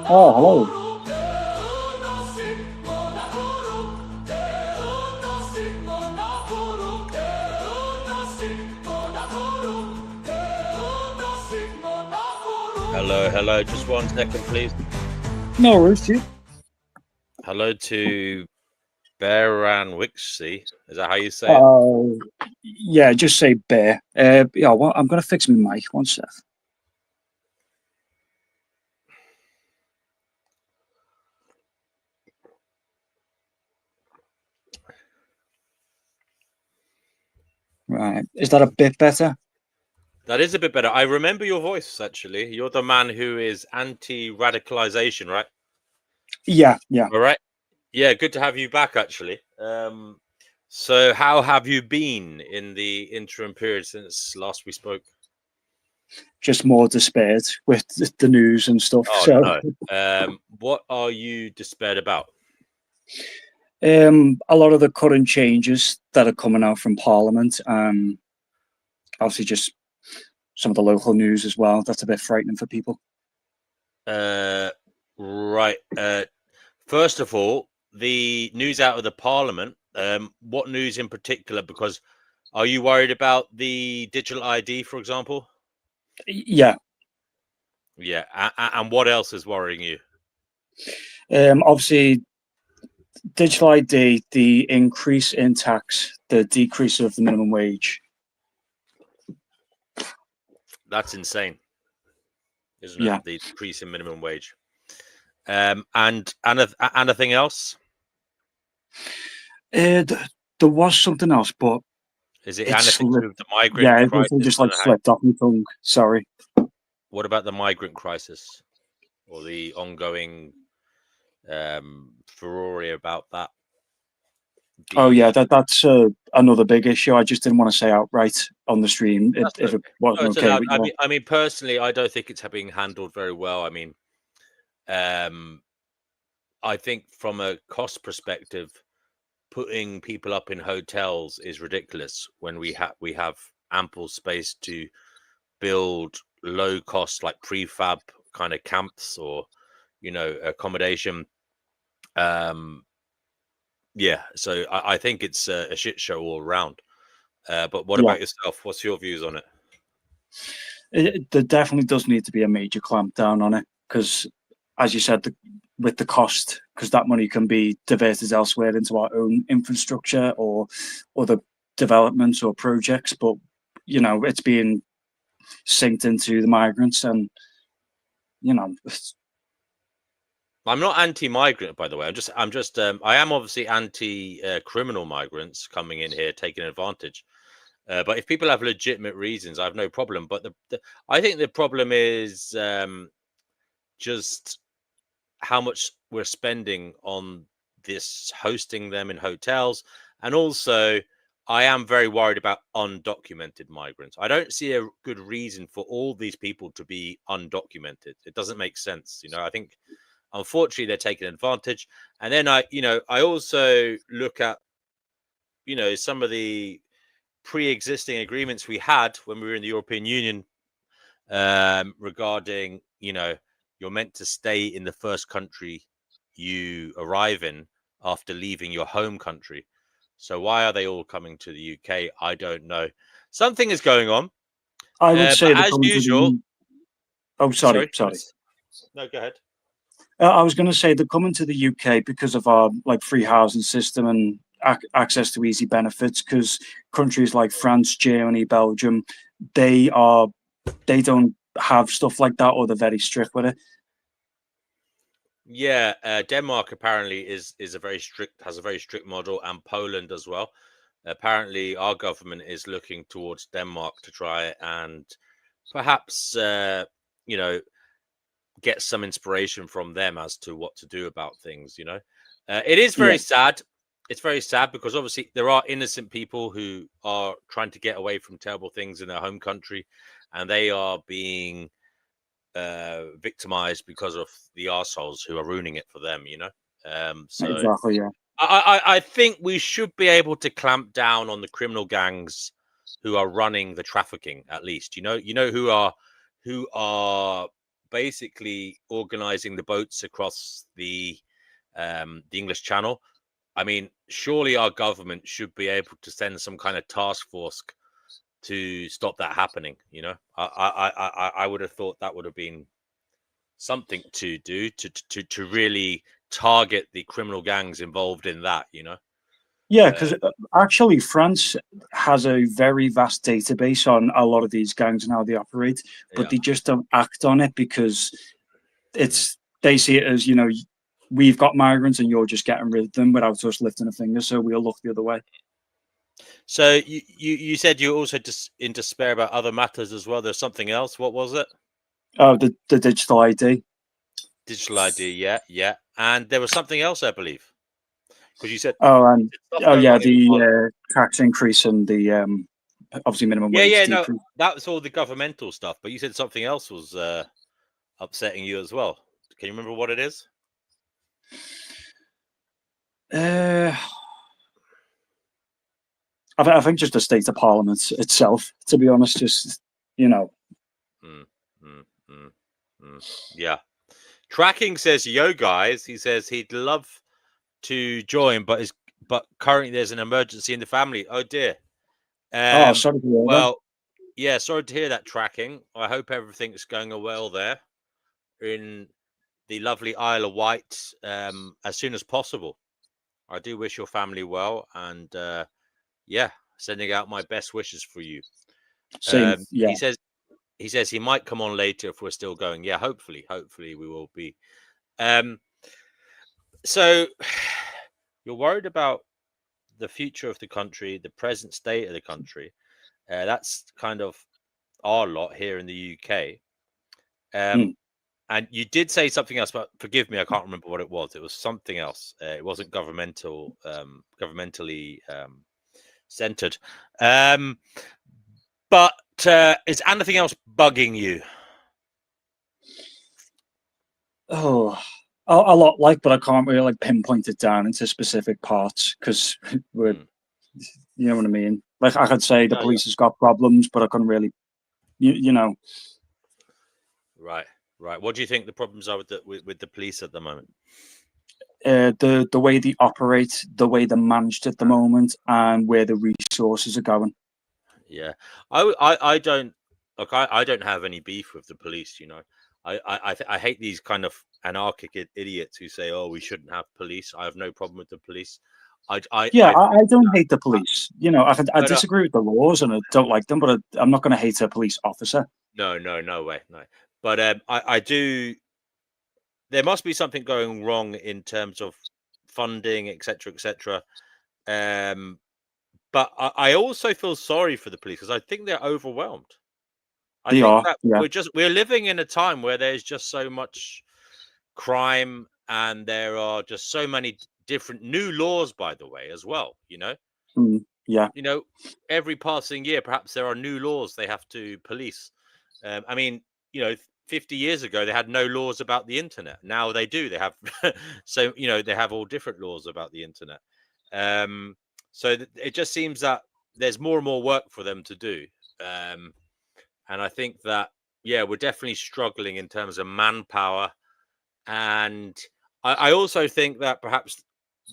Oh, hello. Hello, hello. Just 1 second, please. No worries, dude. Hello to Beran Wixie. Is that how you say it? Yeah, just say bear. Yeah, well, I'm gonna fix my mic. One sec. Right, is that a bit better? That is a bit better. I remember your voice, actually. You're the man who is anti-radicalization, right? Yeah, yeah. All right. Yeah, good to have you back, actually. So how have you been in the interim period since last we spoke? Just more despaired with the news and stuff. Oh, So, no. What are you despaired about? a lot of the current changes that are coming out from Parliament, obviously just some of the local news as well. That's a bit frightening for people. Right. First of all, the news out of the Parliament. What news in particular? Because are you worried about the digital ID, for example? Yeah. Yeah. And what else is worrying you? Obviously, digital ID, the increase in tax, the decrease of the minimum wage. That's insane, isn't it? Yeah. The decrease in minimum wage. And anything else? There was something else, but Is it it anything to do slipped. with the migrant Yeah, it crisis? just I like don't know how. slipped off my tongue. Sorry. What about the migrant crisis or the ongoing furore about that? Oh The yeah, that's another big issue. I just didn't want to say outright on the stream That's if okay. it No, wasn't it's okay allowed. with I you. mean, I mean, personally, I don't think it's being handled very well. I mean, um, I think from a cost perspective, putting people up in hotels is ridiculous when we have ample space to build low cost like prefab kind of camps or accommodation. Um, yeah, so I think it's a shit show all around. But what Yeah, about yourself? What's your views on it? there definitely does need to be a major clampdown on it because, as you said, with the cost, because that money can be diverted elsewhere into our own infrastructure or other developments or projects, but it's being synced into the migrants, and you know, I'm not anti-migrant, by the way. I am obviously anti-criminal migrants coming in here taking advantage. But if people have legitimate reasons, I have no problem. But I think the problem is just how much we're spending on this hosting them in hotels, and also I am very worried about undocumented migrants. I don't see a good reason for all these people to be undocumented. It doesn't make sense. I think unfortunately they're taking advantage. And then I also look at some of the pre-existing agreements we had when we were in the European Union, regarding you're meant to stay in the first country you arrive in after leaving your home country. So why are they all coming to the UK? I don't know. Something is going on. I would But say they're as coming to the usual, Oh, sorry, sorry, sorry. no, go ahead. I was going to say they're coming to the UK because of our like free housing system and access to easy benefits. Because countries like France, Germany, Belgium, they are they don't have stuff like that, or they're very strict with it. Yeah, Denmark apparently is has a very strict model, and Poland as well. Apparently, our government is looking towards Denmark to try and perhaps get some inspiration from them as to what to do about things. It is Yeah, very sad. It's very sad because obviously there are innocent people who are trying to get away from terrible things in their home country, and they are being victimized because of the assholes who are ruining it for them. So exactly. Yeah, I think we should be able to clamp down on the criminal gangs who are running the trafficking. At least who are basically organizing the boats across the English Channel. I mean, surely our government should be able to send some kind of task force to stop that happening. You know, I would have thought that would have been something to do to really target the criminal gangs involved in that. You know. Yeah, because actually France has a very vast database on a lot of these gangs and how they operate, but Yeah. they just don't act on it because Mm. they see it as, you know, we've got migrants and you're just getting rid of them without us lifting a finger, so we'll look the other way. So you said you're also in despair about other matters as well. There's something else. What was it? Oh, the digital ID. Digital ID. Yeah, yeah. And there was something else, I believe, because you said Oh, and stuff oh going yeah, on in Parliament. the tax increase and the obviously minimum Yeah, wage yeah. No, decrease. that was all the governmental stuff. But you said something else was upsetting you as well. Can you remember what it is? Uh, I think just the state of Parliament itself, to be honest, just, you know. Mm, mm, mm, mm. Yeah. Tracking says, "Yo, guys." He says he'd love to join, but currently there's an emergency in the family. Oh dear. Oh, Um. sorry to hear that. Well, yeah. Sorry to hear that. Tracking. I hope everything's going well there in the lovely Isle of Wight as soon as possible. I do wish your family well, and yeah, sending out my best wishes for you. Same, yeah. He says he might come on later if we're still going. Yeah, hopefully we will be. Um, so you're worried about the future of the country, the present state of the country. That's kind of our lot here in the UK. Mm. And you did say something else, but forgive me, I can't remember what it was. It was something else. It wasn't governmentally centered. Um, but is anything else bugging you? Oh, a lot like, but I can't really like pinpoint it down into specific parts because we're, Mm. you know what I mean. Like I could say the No, yeah. police has got problems, but I couldn't really, you know, Right, right. What do you think the problems are with the police at the moment? the way they operate, the way they're managed at the moment, and where the resources are going. Yeah, I don't look. I don't have any beef with the police. You know, I hate these kind of anarchic idiots who say, "Oh, we shouldn't have police." I have no problem with the police. Yeah, I I think don't that, hate the police. You know, I no, no, disagree with the laws and I don't like them, but I'm not going to hate a police officer. no, no, no way, no. But I do. There must be something going wrong in terms of funding, etc., etc. Um, but I also feel sorry for the police because I think they're overwhelmed. I They think are, that yeah. we're living in a time where there's just so much crime and there are just so many different new laws, by the way, as well. Mm, yeah. You know, every passing year, perhaps there are new laws they have to police. I mean, 50 years ago they had no laws about the internet. Now they do. They have so they have all different laws about the internet. Um, so it just seems that there's more and more work for them to do. Um, and I think that, yeah, we're definitely struggling in terms of manpower. And I also think that perhaps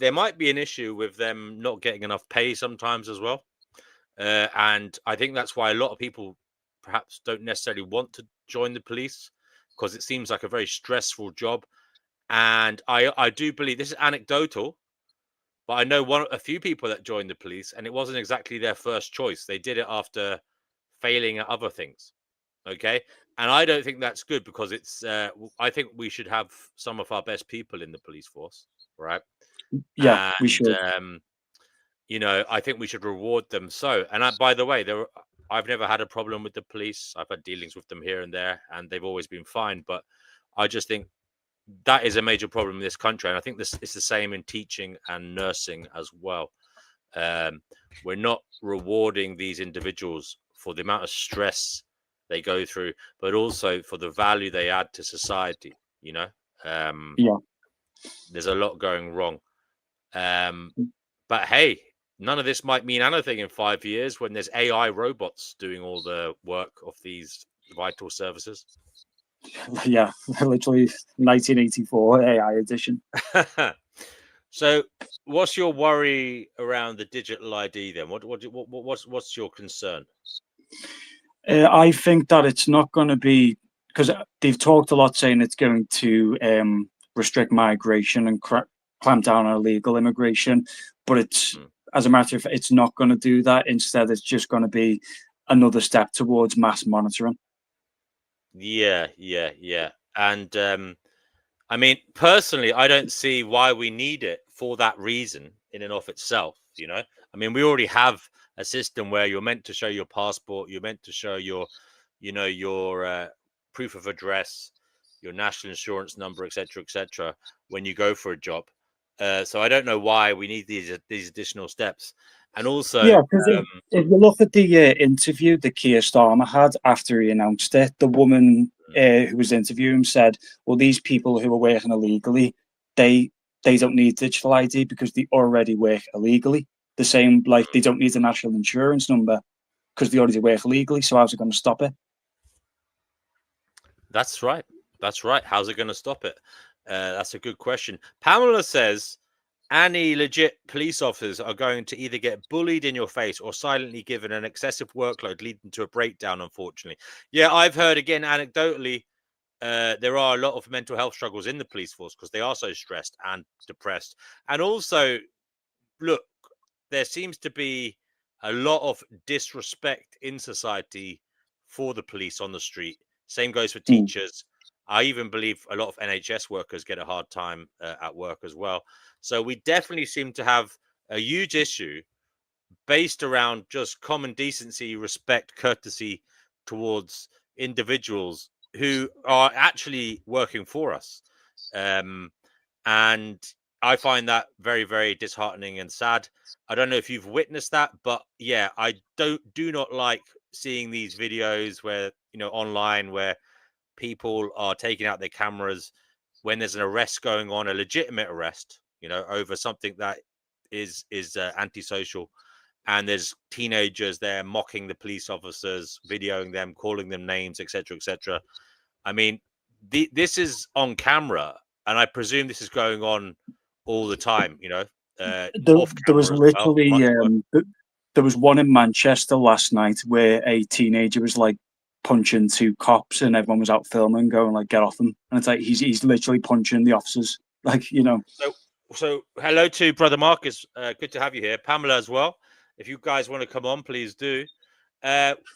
there might be an issue with them not getting enough pay sometimes as well. And I think that's why a lot of people perhaps don't necessarily want to join the police because it seems like a very stressful job. And I do believe this is anecdotal, but I know a few people that joined the police, and it wasn't exactly their first choice. They did it after failing at other things. Okay, and I don't think that's good because I think we should have some of our best people in the police force, right? Yeah, we And should. I think we should reward them. By the way, I've never had a problem with the police. I've had dealings with them here and there, and they've always been fine. But I just think that is a major problem in this country, and I think this is the same in teaching and nursing as well. Um, we're not rewarding these individuals for the amount of stress they go through, but also for the value they add to society. Um, Yeah. there's a lot going wrong. But hey, none of this might mean anything in 5 years when there's AI robots doing all the work of these vital services. Yeah, literally 1984 AI edition. So, what's your worry around the digital ID then? What's your concern? I think that it's not going to be, because they've talked a lot saying it's going to restrict migration and clamp down on illegal immigration, but it's, as a matter of fact, it's not going to do that. Instead, it's just going to be another step towards mass monitoring. Yeah, yeah, yeah. And I mean, personally, I don't see why we need it for that reason in and of itself. I mean, we already have a system where you're meant to show your passport, you're meant to show your proof of address, your national insurance number, etc., when you go for a job. So I don't know why we need these additional steps. And also, Yeah, because if you look at the interview that Keir Starmer had after he announced it, the woman who was interviewing him said, "Well, these people who are working illegally, they they don't need digital ID because they already work illegally. The same, like they don't need a national insurance number because they already work illegally. So how's it going to stop it?" That's right. That's right. How's it going to stop it? That's a good question. Pamela says any legit police officers are going to either get bullied in your face or silently given an excessive workload, leading to a breakdown, unfortunately. Yeah, I've heard again anecdotally, there are a lot of mental health struggles in the police force because they are so stressed and depressed. And also, look, there seems to be a lot of disrespect in society for the police on the street. Same goes for Mm. teachers. I even believe a lot of NHS workers get a hard time at work as well. So we definitely seem to have a huge issue based around just common decency, respect, courtesy towards individuals who are actually working for us. Um, and I find that very, very disheartening and sad. I don't know if you've witnessed that, but yeah, I do not like seeing these videos where online where people are taking out their cameras when there's an arrest going on, a legitimate arrest, over something that is antisocial, and there's teenagers there mocking the police officers, videoing them, calling them names, etc., etc. I mean, this is on camera, and I presume this is going on all the time. Off There was camera as well, literally much worse. there was one in Manchester last night where a teenager was like punching two cops and everyone was out filming, going like, "Get off him!" And it's like he's literally punching the officers, like So hello to brother Marcus. Good to have you here, Pamela as well. If you guys want to come on, please do.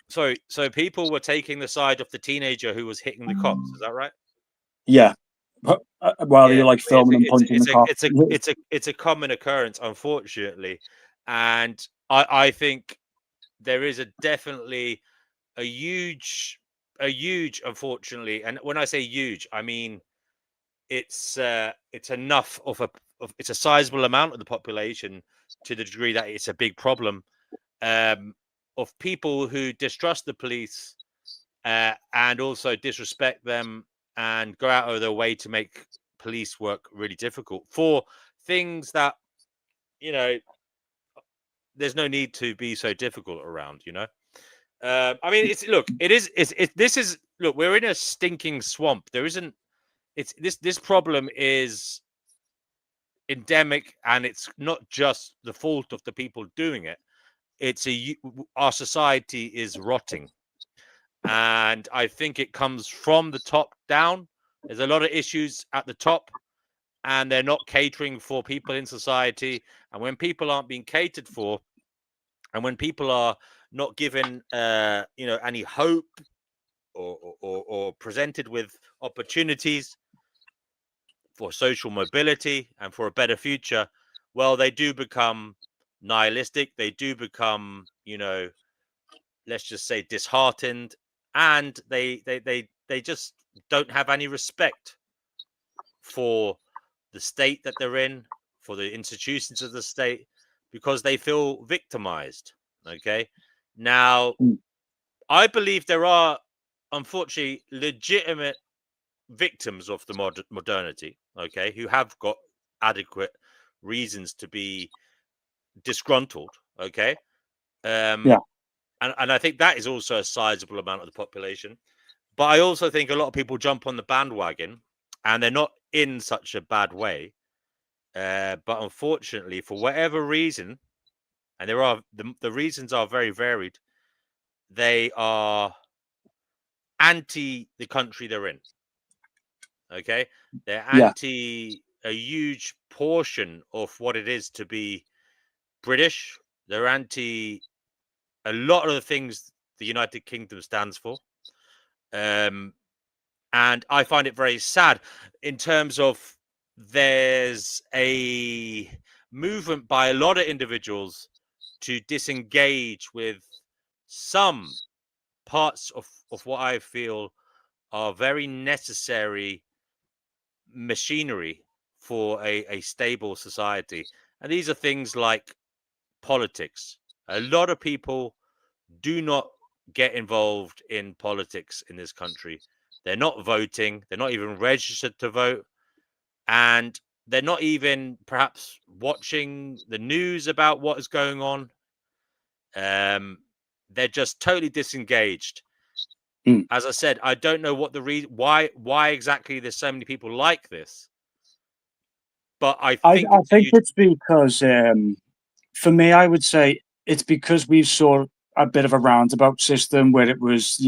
So people were taking the side of the teenager who was hitting the cops. Is that right? Yeah, while Yeah, you're like it's filming a, and it's punching the a, it's a, cop. it's a, it's a, it's a common occurrence, unfortunately, and I think there is a definitely a huge, unfortunately, and when I say huge, I mean it's enough it's a sizable amount of the population to the degree that it's a big problem, of people who distrust the police, and also disrespect them and go out of their way to make police work really difficult for things that you know there's no need to be so difficult around. I mean, this is look, we're in a stinking swamp. There isn't it's this problem is endemic, and it's not just the fault of the people doing it. Our society is rotting, and I think it comes from the top down. There's a lot of issues at the top, and they're not catering for people in society. And when people aren't being catered for, and when people are not given any hope, or presented with opportunities for social mobility and for a better future, well, they do become nihilistic. They do become, let's just say, disheartened, and they just don't have any respect for the state that they're in, for the institutions of the state, because they feel victimized. Okay, now I believe there are, unfortunately, legitimate victims of the modernity, okay, who have got adequate reasons to be disgruntled, okay. Yeah, And I think that is also a sizable amount of the population. But I also think a lot of people jump on the bandwagon, and they're not in such a bad way. But unfortunately, for whatever reason, and there are the reasons are very varied, they are anti the country they're in. Okay, they're Yeah. anti a huge portion of what it is to be British. They're anti a lot of the things the United Kingdom stands for. And I find it very sad in terms of there's a movement by a lot of individuals to disengage with some parts of what I feel are very necessary machinery for a stable society. And these are things like politics. A lot of people do not get involved in politics in this country. They're not voting, they're not even registered to vote, and they're not even perhaps watching the news about what is going on. They're just totally disengaged. As I said, I don't know what the reason why exactly there's so many people like this, but I think I think it's because for me, I would say it's because we saw a bit of a roundabout system where it was,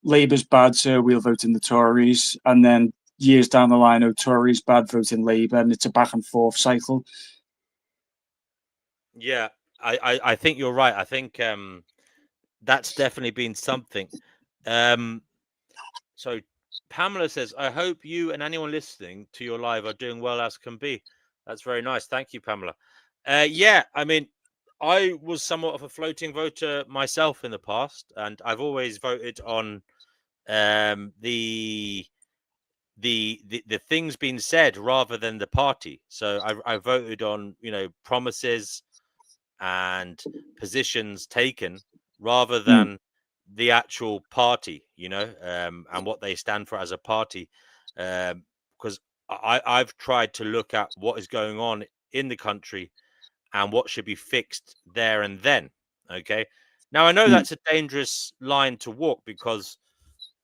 Labour's bad, so we'll vote in the Tories, and then years down the line, Tories bad, vote in Labour, and it's a back and forth cycle. Yeah, I think you're right. I think that's definitely been something. So Pamela says, I hope you and anyone listening to your live are doing well as can be. That's very nice. Thank you, Pamela. Yeah, I mean, I was somewhat of a floating voter myself in the past, and I've always voted on the things being said rather than the party. So I voted on promises and positions taken rather than the actual party, and what they stand for as a party. Because I've tried to look at what is going on in the country and what should be fixed there and then. Okay. Now, I know that's a dangerous line to walk because,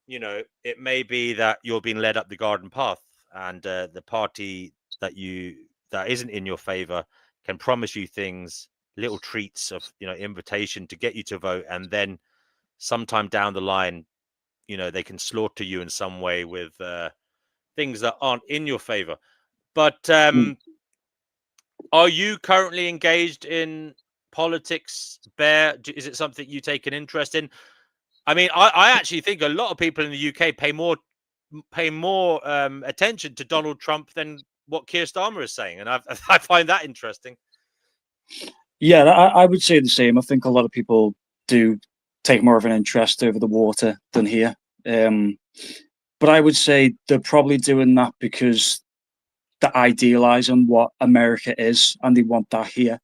it may be that you're being led up the garden path and the party that isn't in your favor can promise you things, little treats of, invitation to get you to vote. And then sometime down the line, they can slaughter you in some way with things that aren't in your favor. But are you currently engaged in politics, Bear? Is it something you take an interest in? I mean, I actually think a lot of people in the UK pay more attention to Donald Trump than what Keir Starmer is saying, and I find that interesting. Yeah, I would say the same. I think a lot of people do take more of an interest over the water than here. But I would say they're probably doing that because they're idealizing what America is and they want that here.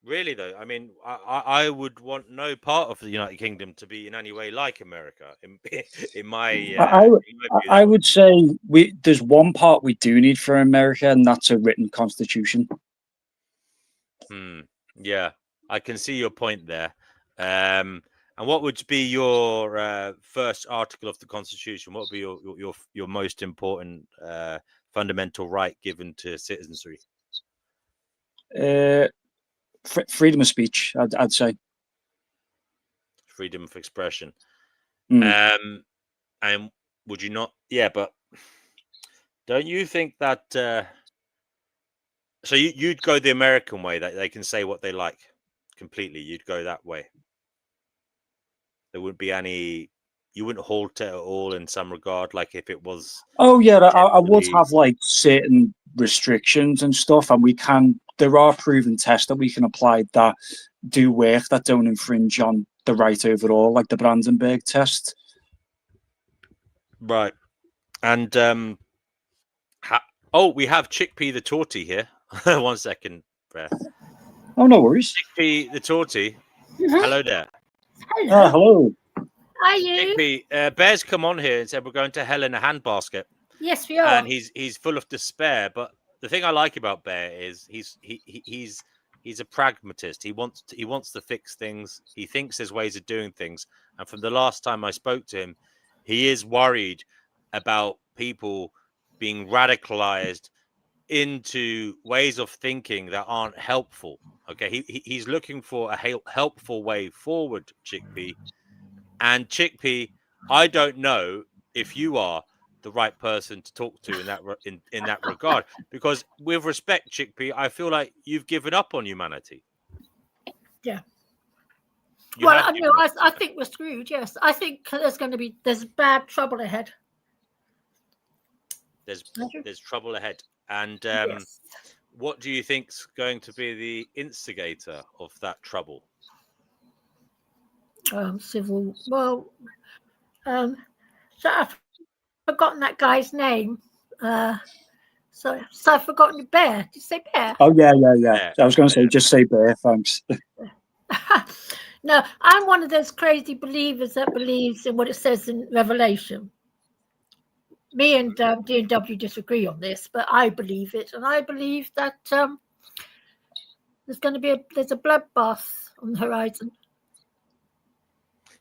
Really, though, I mean, I would want no part of the United Kingdom to be in any way like America. In my I would say there's one part we do need for America, and that's a written constitution. Yeah, I can see your point there. And what would be your first article of the Constitution? What would be your most important fundamental right given to citizenry? Freedom of speech, I'd say. Freedom of expression. And would you not? Yeah, but don't you think that? So you'd go the American way, that they can say what they like completely. You'd go that way. There wouldn't be any. You wouldn't halt it at all in some regard, like if it was. Oh yeah, I would have like certain restrictions and stuff, and there are proven tests that we can apply that do work, that don't infringe on the right overall, like the Brandenburg test. Right. And we have Chickpea the Torty here. 1 second, Bear. Oh, no worries. Chickpea the Torty. Hello there. Hello. Hello. Are you? Chickpea, Bear's come on here and said we're going to hell in a handbasket. Yes, we are. And he's full of despair. But the thing I like about Bear is he's He's a pragmatist. He wants to fix things. He thinks there's ways of doing things. And from the last time I spoke to him, he is worried about people being radicalized into ways of thinking that aren't helpful. Okay, he's looking for a helpful way forward, Chickpea. And Chickpea, I don't know if you are the right person to talk to in that regard, because with respect, Chickpea, I feel like you've given up on humanity. Yeah. You Well, have I given know. up. I think we're screwed. Yes, I think there's bad trouble ahead. There's trouble ahead. And Yes. what do you think's going to be the instigator of that trouble? Civil. Well, so I've forgotten that guy's name. So I've forgotten Bear. Did you say Bear? Oh yeah. Yeah. I was going to say just say bear. Thanks. No, I'm one of those crazy believers that believes in what it says in Revelation. Me and D&W disagree on this, but I believe it, and I believe that there's a bloodbath on the horizon.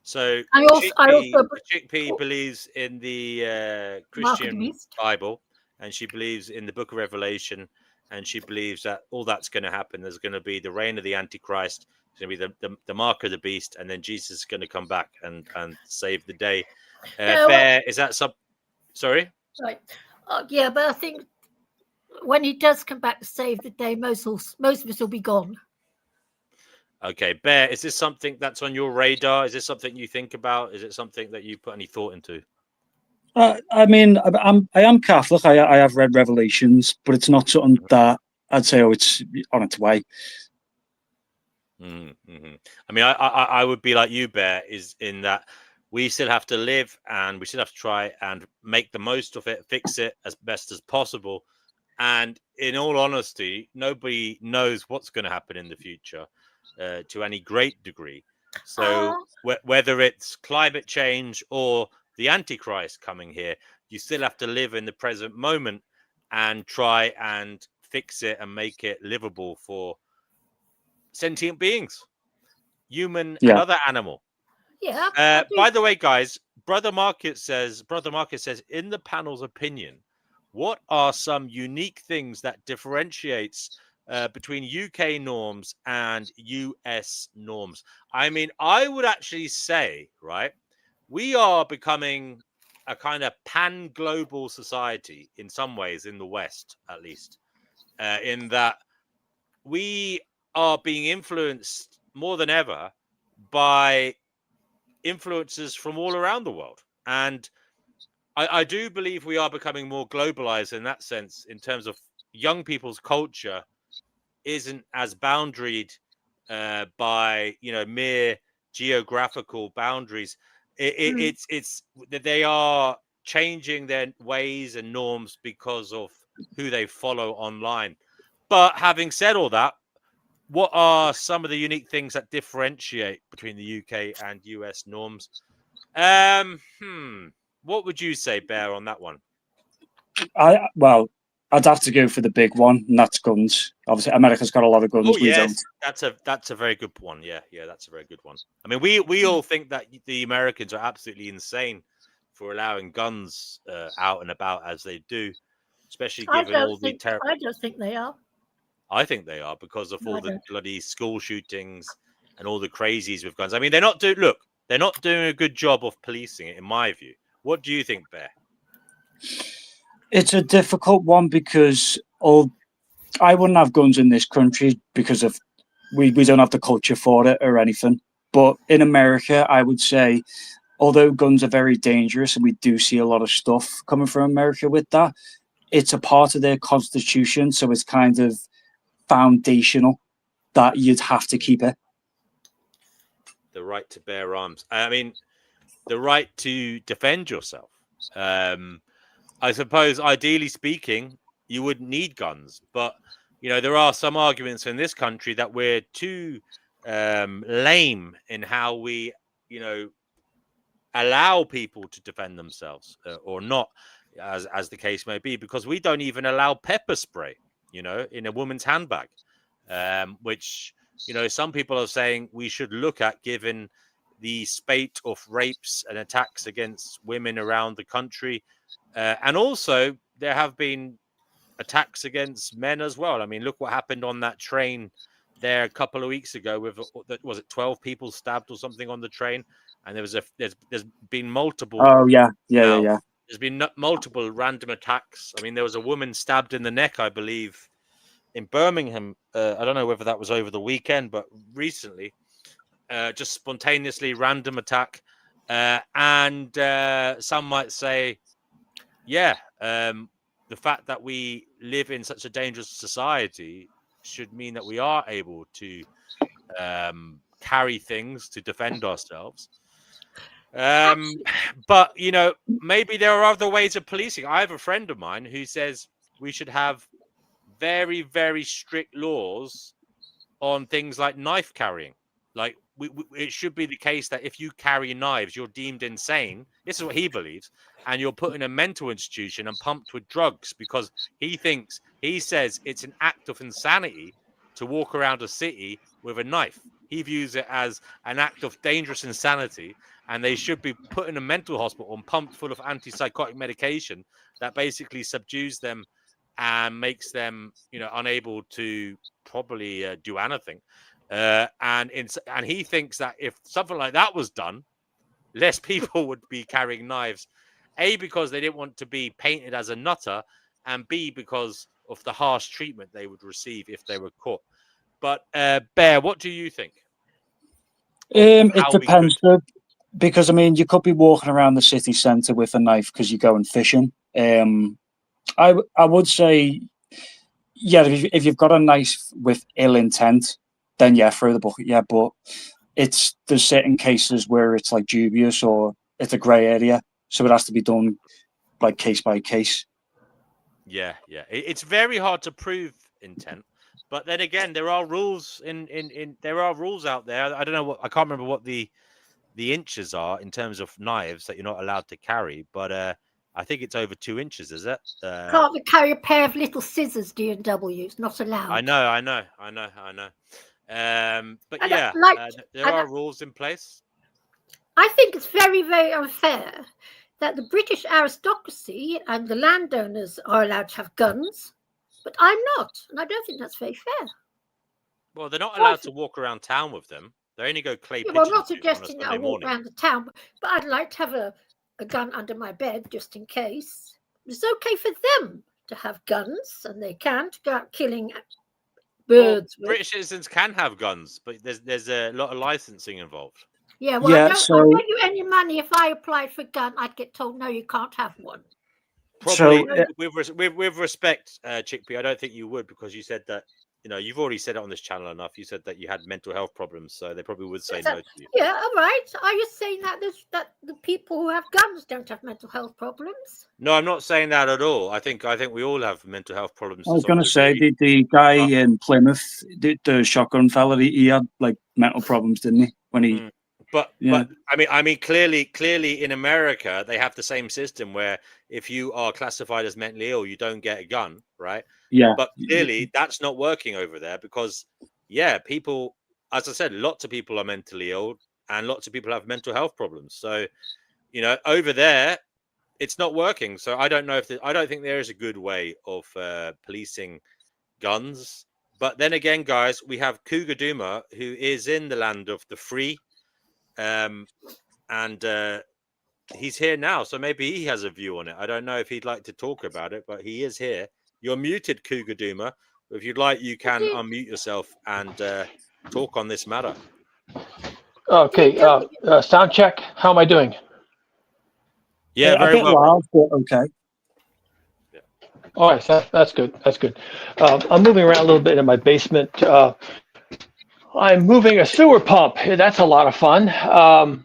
So Chickpea believes in the Christian Bible, and she believes in the Book of Revelation, and she believes that all that's going to happen. There's going to be the reign of the Antichrist. It's going to be the mark of the beast, and then Jesus is going to come back and save the day. Bear, is that some? Sorry. Right. Yeah, but I think when he does come back to save the day, most of us will be gone. Okay, Bear, is this something that's on your radar? Is this something you think about? Is it something that you put any thought into? I mean, I am Catholic. I have read Revelations, but it's not something that I'd say, oh, it's on its way. Mm-hmm. I mean, I would be like you, Bear, is in that we still have to live and we still have to try and make the most of it, fix it as best as possible. And in all honesty, nobody knows what's going to happen in the future to any great degree. So whether it's climate change or the Antichrist coming here, you still have to live in the present moment and try and fix it and make it livable for sentient beings, human and other animal. Yeah. By the way, guys, Brother Market says, in the panel's opinion, what are some unique things that differentiates between UK norms and US norms? I mean, I would actually say, right, we are becoming a kind of pan-global society in some ways, in the West, at least, in that we are being influenced more than ever by influences from all around the world. And I do believe we are becoming more globalized in that sense, in terms of young people's culture isn't as boundaried by, mere geographical boundaries. It's they are changing their ways and norms because of who they follow online. But having said all that, what are some of the unique things that differentiate between the UK and US norms? What would you say, Bear, on that one? I'd have to go for the big one, and that's guns. Obviously, America's got a lot of guns. Oh, yes, we don't. that's a very good one. Yeah, that's a very good one. I mean, we all think that the Americans are absolutely insane for allowing guns out and about as they do, especially given all the terror. I don't think they are. I think they are, because of all the bloody school shootings and all the crazies with guns. I mean, they're not doing a good job of policing it, in my view. What do you think, Bear? It's a difficult one because I wouldn't have guns in this country because of we don't have the culture for it or anything. But in America, I would say, although guns are very dangerous and we do see a lot of stuff coming from America with that, it's a part of their constitution. So it's kind of foundational that you'd have to keep it. The right to bear arms. I mean, the right to defend yourself. I suppose, ideally speaking, you wouldn't need guns, but there are some arguments in this country that we're too lame in how we, allow people to defend themselves or not, as the case may be, because we don't even allow pepper spray, in a woman's handbag. which, you know, some people are saying we should look at, given the spate of rapes and attacks against women around the country. And also there have been attacks against men as well. I mean, look what happened on that train there a couple of weeks ago with, was it 12 people stabbed or something on the train? And there's been multiple. Oh yeah. There's been multiple random attacks. I mean, there was a woman stabbed in the neck, I believe, in Birmingham. I don't know whether that was over the weekend, but recently, just spontaneously random attack. And some might say, yeah, the fact that we live in such a dangerous society should mean that we are able to carry things to defend ourselves. But, you know, maybe there are other ways of policing. I have a friend of mine who says we should have very, very strict laws on things like knife carrying. Like, it should be the case that if you carry knives, you're deemed insane. This is what he believes. And you're put in a mental institution and pumped with drugs, because he says it's an act of insanity to walk around a city with a knife. He views it as an act of dangerous insanity, and they should be put in a mental hospital and pumped full of antipsychotic medication that basically subdues them and makes them, you know, unable to probably do anything. And he thinks that if something like that was done, less people would be carrying knives. A, because they didn't want to be painted as a nutter, and B, because of the harsh treatment they would receive if they were caught. But Bear, what do you think? It depends, because I mean, you could be walking around the city centre with a knife because you're going fishing. I would say, yeah, if you've got a knife with ill intent, then yeah, throw the bucket. Yeah, but there's certain cases where it's like dubious or it's a grey area, so it has to be done like case by case. Yeah. It's very hard to prove intent, but then again, there are rules there are rules out there. I don't know I can't remember what the inches are in terms of knives that you're not allowed to carry, but I think it's over 2 inches, is it? Can't carry a pair of little scissors, D&W. It's not allowed. I know. But and yeah, there are rules in place. I think it's very, very unfair that the British aristocracy and the landowners are allowed to have guns, but I'm not, and I don't think that's very fair. Well, they're not allowed to walk around town with them. They only go clay pigeons. Well, I'm not suggesting that I walk around the town, but I'd like to have a gun under my bed just in case. It's okay for them to have guns, and they can to go out killing birds. Well, British citizens can have guns, but there's a lot of licensing involved. Yeah, well, I don't get you any money. If I applied for a gun, I'd get told, no, you can't have one. Probably, with respect, Chickpea, I don't think you would, because you said that, you know, you've already said it on this channel enough. You said that you had mental health problems, so they probably would say no to you. Yeah, all right. Are you saying that the people who have guns don't have mental health problems? No, I'm not saying that at all. I think we all have mental health problems. I was going to say the guy in Plymouth, the shotgun fella, he had like mental problems, didn't he? When he. But I mean, clearly in America they have the same system where if you are classified as mentally ill, you don't get a gun, right? Yeah. But clearly that's not working over there, because people, as I said, lots of people are mentally ill and lots of people have mental health problems. So, you know, over there it's not working. So I don't know I don't think there is a good way of policing guns. But then again, guys, we have Cougar Duma, who is in the land of the free. And he's here now, so maybe he has a view on it. I don't know if he'd like to talk about it, but he is here. You're muted, Cougar Duma. If you'd like, you can unmute yourself and talk on this matter. Okay, sound check. How am I doing? Yeah, very well. Loud, but okay. Yeah. All right, so that's good. That's good. I'm moving around a little bit in my basement. I'm moving a sewer pump. That's a lot of fun. I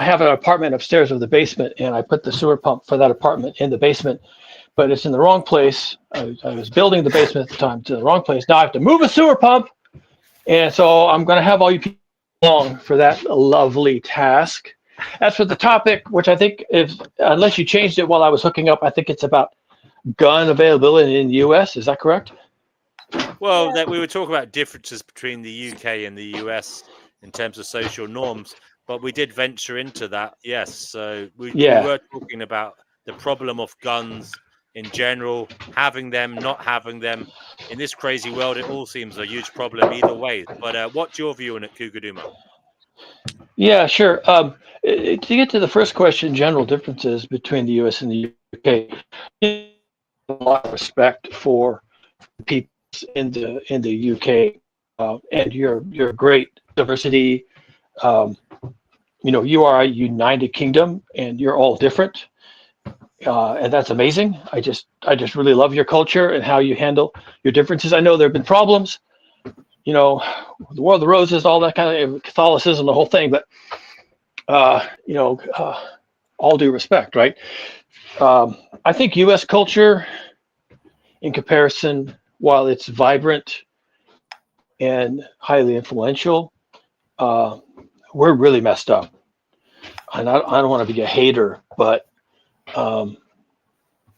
have an apartment upstairs of the basement, and I put the sewer pump for that apartment in the basement, but it's in the wrong place. I was building the basement at the time to the wrong place. Now I have to move a sewer pump, and so I'm going to have all you people along for that lovely task. As for the topic, which I think is, unless you changed it while I was hooking up, I think it's about gun availability in the U.S. Is that correct? Well, that we were talking about differences between the UK and the US in terms of social norms, but we did venture into that. Yes, so we were talking about the problem of guns in general, having them, not having them. In this crazy world, it all seems a huge problem either way. But what's your view on it, Kugaduma? Yeah, sure. To get to the first question, general differences between the U.S. and the UK, a lot of respect for people in the UK and your great diversity. You are a United Kingdom, and you're all different, and that's amazing. I just really love your culture and how you handle your differences. I know there have been problems, the War of the Roses, all that kind of Catholicism, the whole thing, but all due respect, right? I think U.S. culture, in comparison, while it's vibrant and highly influential, we're really messed up. And I don't want to be a hater, but the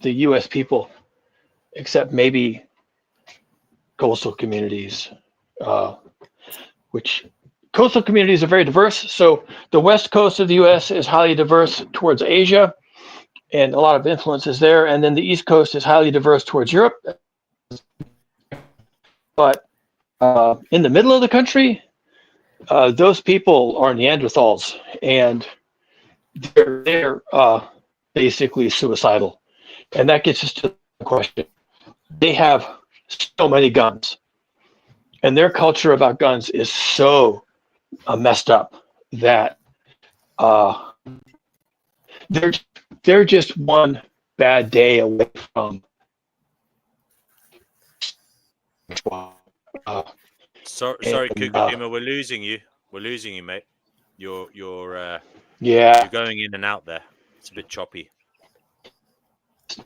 U.S. people, except maybe coastal communities, which coastal communities are very diverse. So the west coast of the U.S. is highly diverse towards Asia, and a lot of influences there. And then the east coast is highly diverse towards Europe. But in the middle of the country, those people are Neanderthals, and they're basically suicidal. And that gets us to the question. They have so many guns, and their culture about guns is so messed up that they're just one bad day away from. Sorry, Kugaduma, we're losing you. We're losing you, mate. You're going in and out there. It's a bit choppy.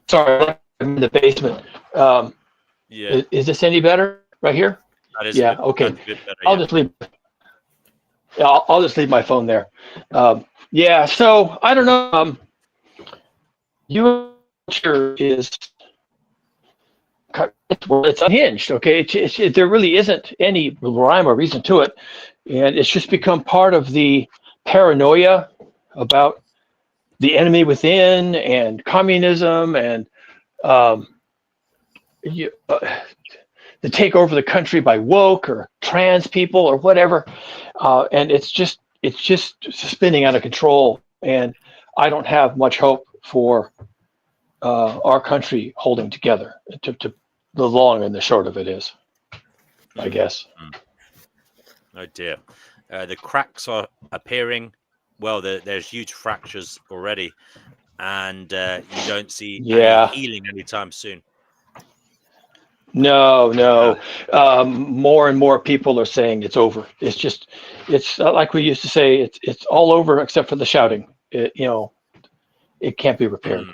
Sorry, I'm in the basement. Yeah. Is this any better right here? That is okay. That's a bit better, I'll just leave. I'll just leave my phone there. So I don't know. Your culture is it's unhinged. Okay, there really isn't any rhyme or reason to it, and it's just become part of the paranoia about the enemy within and communism and the take over the country by woke or trans people or whatever, and it's just spinning out of control. And I don't have much hope for our country holding together. To the long and the short of it is, I guess. Oh dear, the cracks are appearing. Well, there's huge fractures already, and you don't see any healing anytime soon. No. More and more people are saying it's over. It's like we used to say, it's all over except for the shouting. It can't be repaired.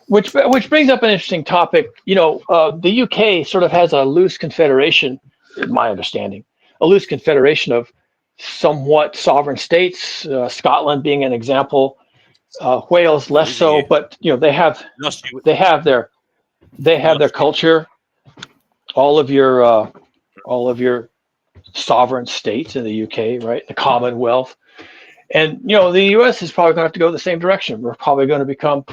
Which brings up an interesting topic. The UK sort of has a loose confederation, in my understanding, a loose confederation of somewhat sovereign states. Scotland being an example, Wales less so, but they have their culture. All of your sovereign states in the UK, right? The Commonwealth, and the US is probably going to have to go the same direction. We're probably going to become,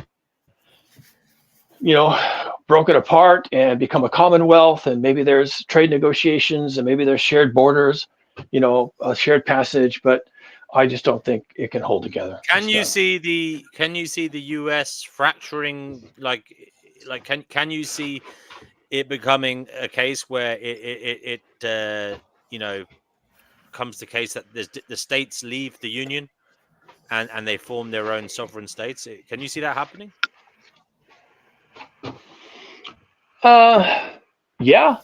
broken apart and become a Commonwealth, and maybe there's trade negotiations, and maybe there's shared borders, a shared passage. But I just don't think it can hold together. Can you see the US fracturing? Can you see it becoming a case where it comes to case that the states leave the union and they form their own sovereign states? Can you see that happening? Yeah.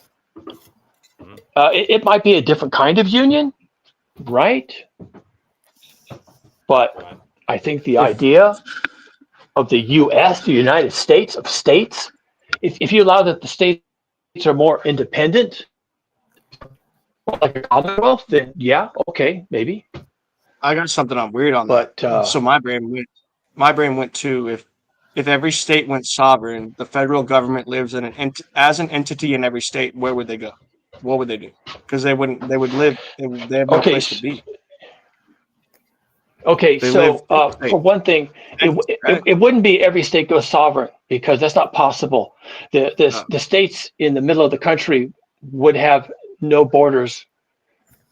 It might be a different kind of union, right? But I think the idea of the U.S., the United States of states, if you allow that the states are more independent, like a Commonwealth, then yeah, okay, maybe. I got something on weird on that. So my brain went to if every state went sovereign, the federal government lives in as an entity in every state, where would they go? what would they do? Because they would live. They have no place to be. Okay, They so live for one thing, it wouldn't be every state goes sovereign, because that's not possible. The states in the middle of the country would have no borders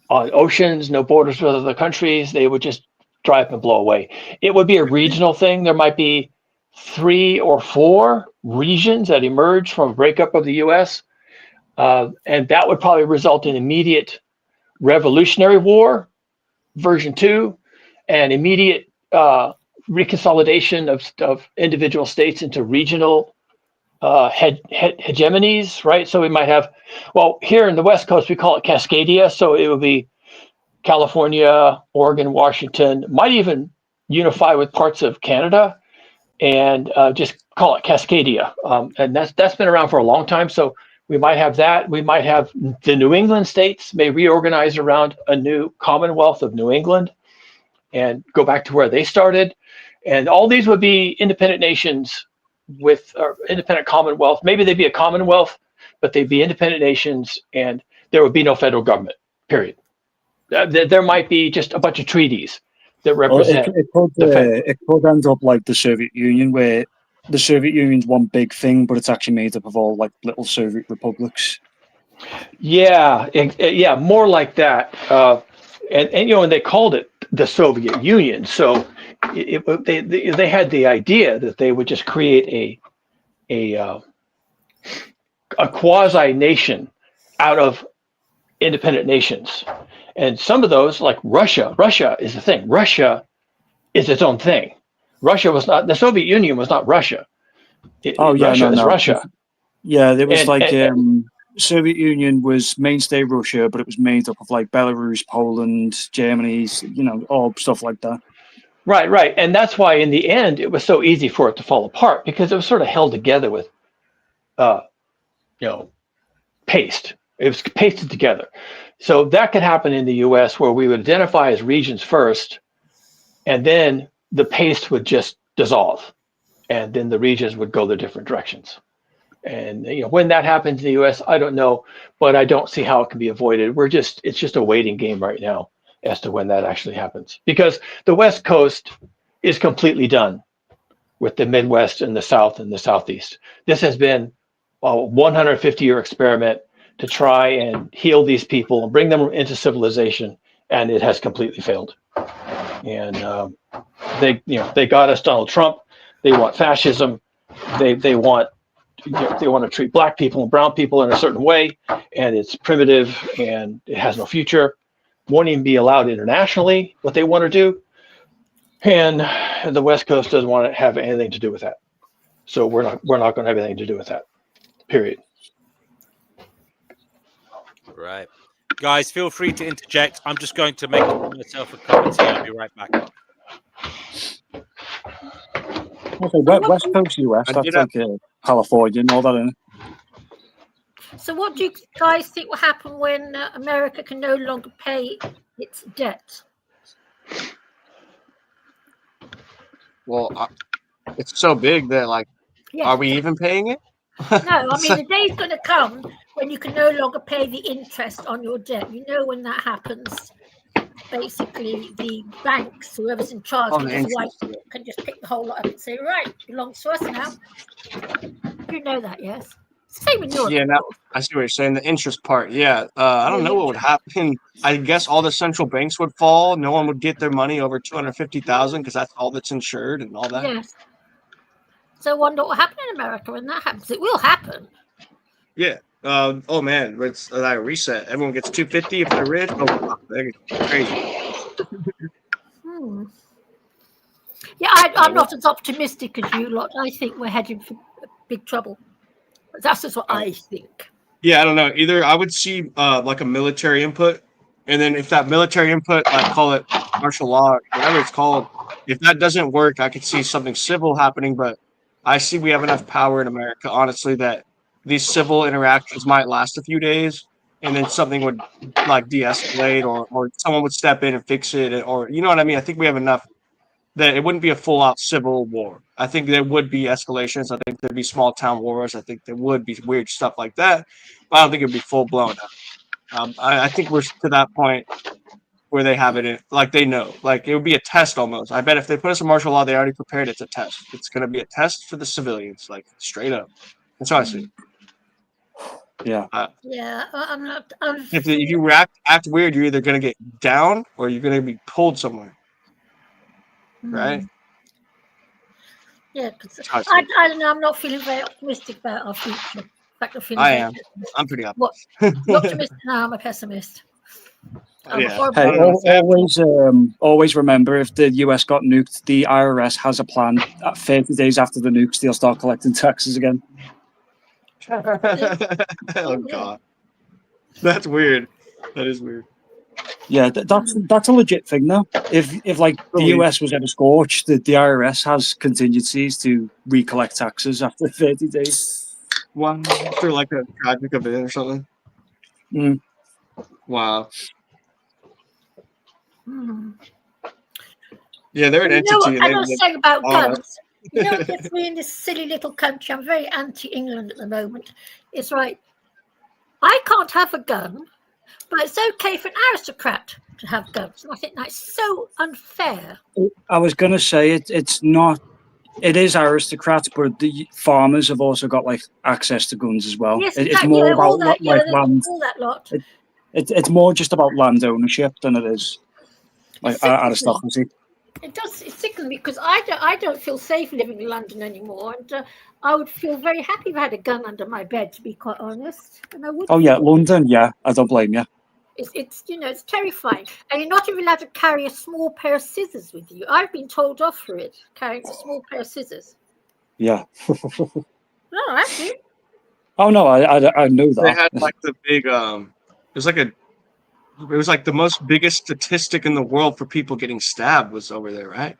on oceans, no borders with other countries. They would just dry up and blow away. It would be a regional thing. There might be 3 or 4 regions that emerge from a breakup of the U.S., and that would probably result in immediate Revolutionary War version 2 and immediate reconsolidation of individual states into regional hegemonies, right? So we might have, well, here in the West Coast, we call it Cascadia. So it would be California, Oregon, Washington, might even unify with parts of Canada and just call it Cascadia. And that's been around for a long time. So we might have that. We might have the New England states may reorganize around a new Commonwealth of New England and go back to where they started. And all these would be independent nations with independent Commonwealth. Maybe they'd be a Commonwealth, but they'd be independent nations, and there would be no federal government, period. There might be just a bunch of treaties that represent it could end up like the Soviet Union, where the Soviet Union's one big thing, but it's actually made up of all like little Soviet republics. Yeah, yeah, more like that. And you know, and they called it the Soviet Union. So they had the idea that they would just create a quasi nation out of independent nations. And some of those, like Russia is the thing. Russia is its own thing. Russia was not, the Soviet Union was not Russia. Russia is Russia. Yeah, there was Soviet Union was mainstay Russia, but it was made up of like Belarus, Poland, Germany, you know, all stuff like that. Right. And that's why in the end, it was so easy for it to fall apart, because it was sort of held together with, paste. It was pasted together. So that could happen in the US, where we would identify as regions first, and then the paste would just dissolve, and then the regions would go their different directions. And when that happens in the US, I don't know, but I don't see how it can be avoided. It's just a waiting game right now as to when that actually happens, because the West Coast is completely done with the Midwest and the South and the Southeast. This has been a 150-year experiment to try and heal these people and bring them into civilization, and it has completely failed. And they got us Donald Trump. They want fascism. They want to treat black people and brown people in a certain way, and it's primitive and it has no future. Won't even be allowed internationally what they want to do, and the West Coast doesn't want to have anything to do with that. So we're not going to have anything to do with that. Period. Right, guys, feel free to interject. I'm just going to make myself a cup of tea. I'll be right back. Okay, West Coast US, that's like California and all that, isn't it? So what do you guys think will happen when America can no longer pay its debt? Well, it's so big that, like, are we even paying it? No, I mean, the day's going to come when you can no longer pay the interest on your debt. You know when that happens. Basically, the banks, whoever's in charge, can just pick the whole lot up and say, right, belongs to us now. You know that, yes? Same in Europe. Yeah, now I see what you're saying. The interest part, yeah. I don't know what would happen. I guess all the central banks would fall. No one would get their money over $250,000 because that's all that's insured and all that. Yes. So I wonder what will happen in America when that happens. It will happen. Yeah. Oh man, it's like a reset. Everyone gets $250 if they're rich. Oh, they're crazy. Yeah, I'm not as optimistic as you lot. I think we're heading for big trouble. That's just what I think. Yeah, I don't know. Either I would see like a military input, and then if that military input, like call it martial law, whatever it's called, if that doesn't work, I could see something civil happening. But I see we have enough power in America, honestly, that these civil interactions might last a few days, and then something would like de-escalate, or someone would step in and fix it, or you know what I mean. I think we have enough that it wouldn't be a full-out civil war. I think there would be escalations. I think there'd be small-town wars. I think there would be weird stuff like that. But I don't think it'd be full-blown. I think we're to that point where they have it in, like they know, like it would be a test almost. I bet if they put us in martial law, they already prepared it's a test. It's going to be a test for the civilians, like straight up. That's how I see it. Yeah. Yeah, I'm not. If you act weird, you're either going to get down or you're going to be pulled somewhere, right? Yeah, because That's how I see it. I don't know. I'm not feeling very optimistic about our future. In fact, I'm feeling I very am. pessimistic. I'm pretty What? optimistic. You're optimistic now. I'm a pessimist. I'm a Yeah. horrible. Hey, I don't know. always remember, if the US got nuked, the IRS has a plan. At 30 days after the nukes, they'll start collecting taxes again. Oh God, that's weird. That is weird. Yeah, that's a legit thing, though. If like the Believe. US was ever scorched, the IRS has contingencies to recollect taxes after 30 days. Wow, after like a tragic event or something. Mm. Wow. Hmm. Yeah, they're an You know what entity. can I And they say about on us. guns? You know, if we're in this silly little country, I'm very anti-England at the moment. It's right. I can't have a gun, but it's okay for an aristocrat to have guns. And I think that's so unfair. I was gonna say it's not. It is aristocrats, but the farmers have also got like access to guns as well. Yes, It's exactly. more Yeah, all about that. Yeah, like land. all that lot. It's more just about land ownership than it is like It sickens me. aristocracy. It does. It sickens me because I don't feel safe living in London anymore, and I would feel very happy if I had a gun under my bed, to be quite honest. And I would. Oh yeah, London. Yeah, I don't blame you. It's it's terrifying, and you're not even allowed to carry a small pair of scissors with you. I've been told off for it, carrying a small pair of scissors. Yeah. No, actually, Oh no, I know They that. had like the big it was like the most biggest statistic in the world for people getting stabbed was over there, right?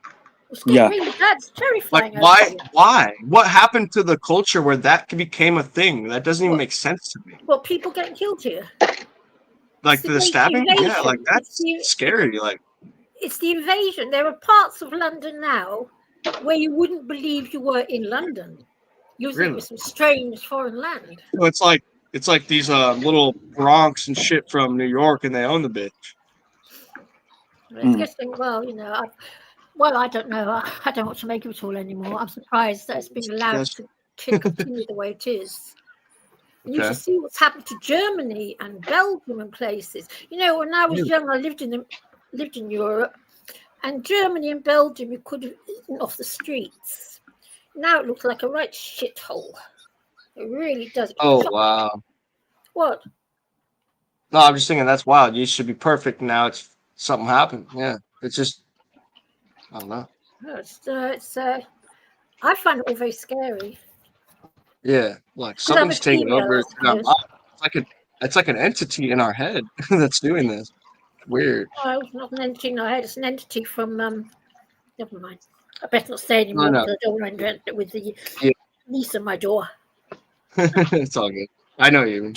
it's getting Yeah. really bad. It's Like terrifying. I tell you. why? What happened to the culture where that became a thing? That doesn't even Well- make sense to me. Well, people getting killed here. Like It's the stabbing? Yeah, invasion. like that's scary. Like It's the invasion. There are parts of London now where you wouldn't believe you were in London. You think it Really? was some strange foreign land. it's like these little Bronx and shit from New York and they own the bitch. It's getting, well, you know, I don't know. I don't want to make it all anymore. I'm surprised that it's been allowed to continue the way it is. And you Okay. should see what's happened to Germany and Belgium and places. You know, when I was young, I lived in Europe, and Germany and Belgium, you could have eaten off the streets. Now it looks like a right shithole. It really does. Oh wow. What? No, I'm just thinking that's wild. You should be perfect. Now it's something happened. Yeah, it's just I don't know. No, I find it all very scary. Yeah, like Because I'm a something's taking female, over. I in our suppose. mind. It's like an entity in our head that's doing this. Weird. No, it's not an entity in our head. It's an entity from, never mind. I better not say anymore No. because I don't want to end it with the Yeah. niece on my door. It's all good. I know you.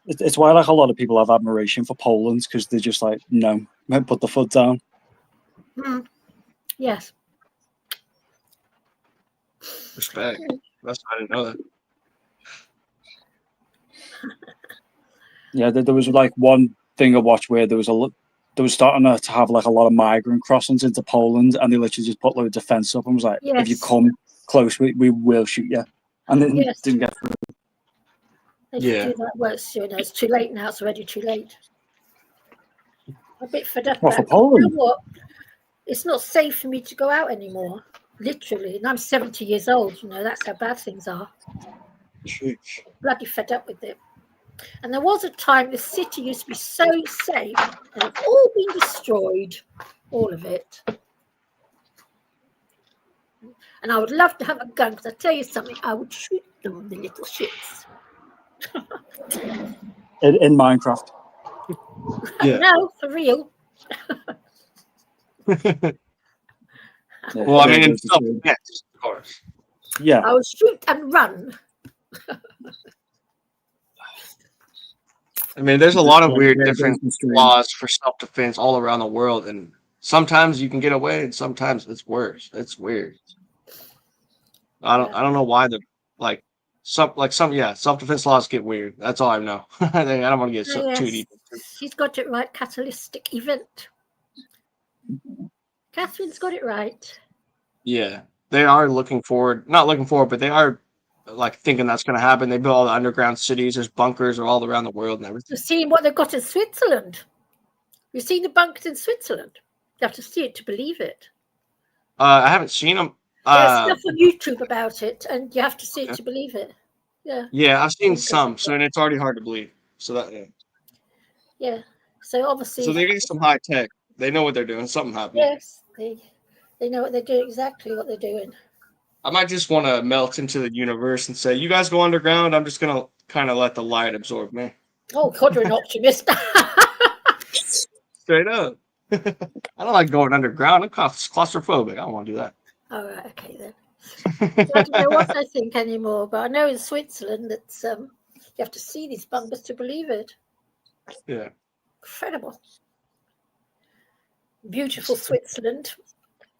It's why like a lot of people have admiration for Poland, because they're just like, no, put the foot down. Yes. Respect. I didn't know that. Yeah, there was like one thing I watched where there was starting to have like a lot of migrant crossings into Poland, and they literally just put loads of fence up and was like, if you Yes. come close, we will shoot you. And then Yes. didn't get through. They Yeah. do that. Well, it's too late now. It's already too late. I'm a bit fed up. Well, for about it. You Poland. know what? It's not safe for me to go out anymore. Literally. And I'm 70 years old. You know, that's how bad things are. Sheesh. Bloody fed up with it. And there was a time the city used to be so safe, and it's all been destroyed. All of it. And I would love to have a gun, because I tell you something, I would shoot them, the little shits. In Minecraft. Yeah. No, for real. Well, I mean, in self-defense, of course. Yeah. I would shoot and run. I mean, there's a lot of Yeah, weird yeah, different it's strange. laws for self-defense all around the world, and sometimes you can get away, and sometimes it's worse. It's weird. I don't know why self-defense laws get weird. That's all I know. I don't want to get Oh, too yes, deep. she's got it right. Catalytic event. Catherine's got it right. Yeah, they are not looking forward, but they are like thinking that's going to happen. They build all the underground cities. There's bunkers all around the world and everything. You've seen what they've got in Switzerland. You've seen the bunkers in Switzerland. You have to see it to believe it. I haven't seen them. There's stuff on YouTube about it, and you have to see it Okay. to believe it. Yeah. Yeah, I've seen Bunkers some, and so and it's already hard to believe. So that yeah. So obviously, so they're getting some high tech. They know what they're doing. Something happened. yes, they know what they're doing, exactly what they're doing. I might just want to melt into the universe and say, "You guys go underground. I'm just gonna kind of let the light absorb me." Oh God, you're an optimist. Straight up. I don't like going underground. I'm claustrophobic. I don't want to do that. All right, okay then. I don't know what I think anymore, but I know in Switzerland that you have to see these bunkers to believe it. Yeah. Incredible. Beautiful Switzerland.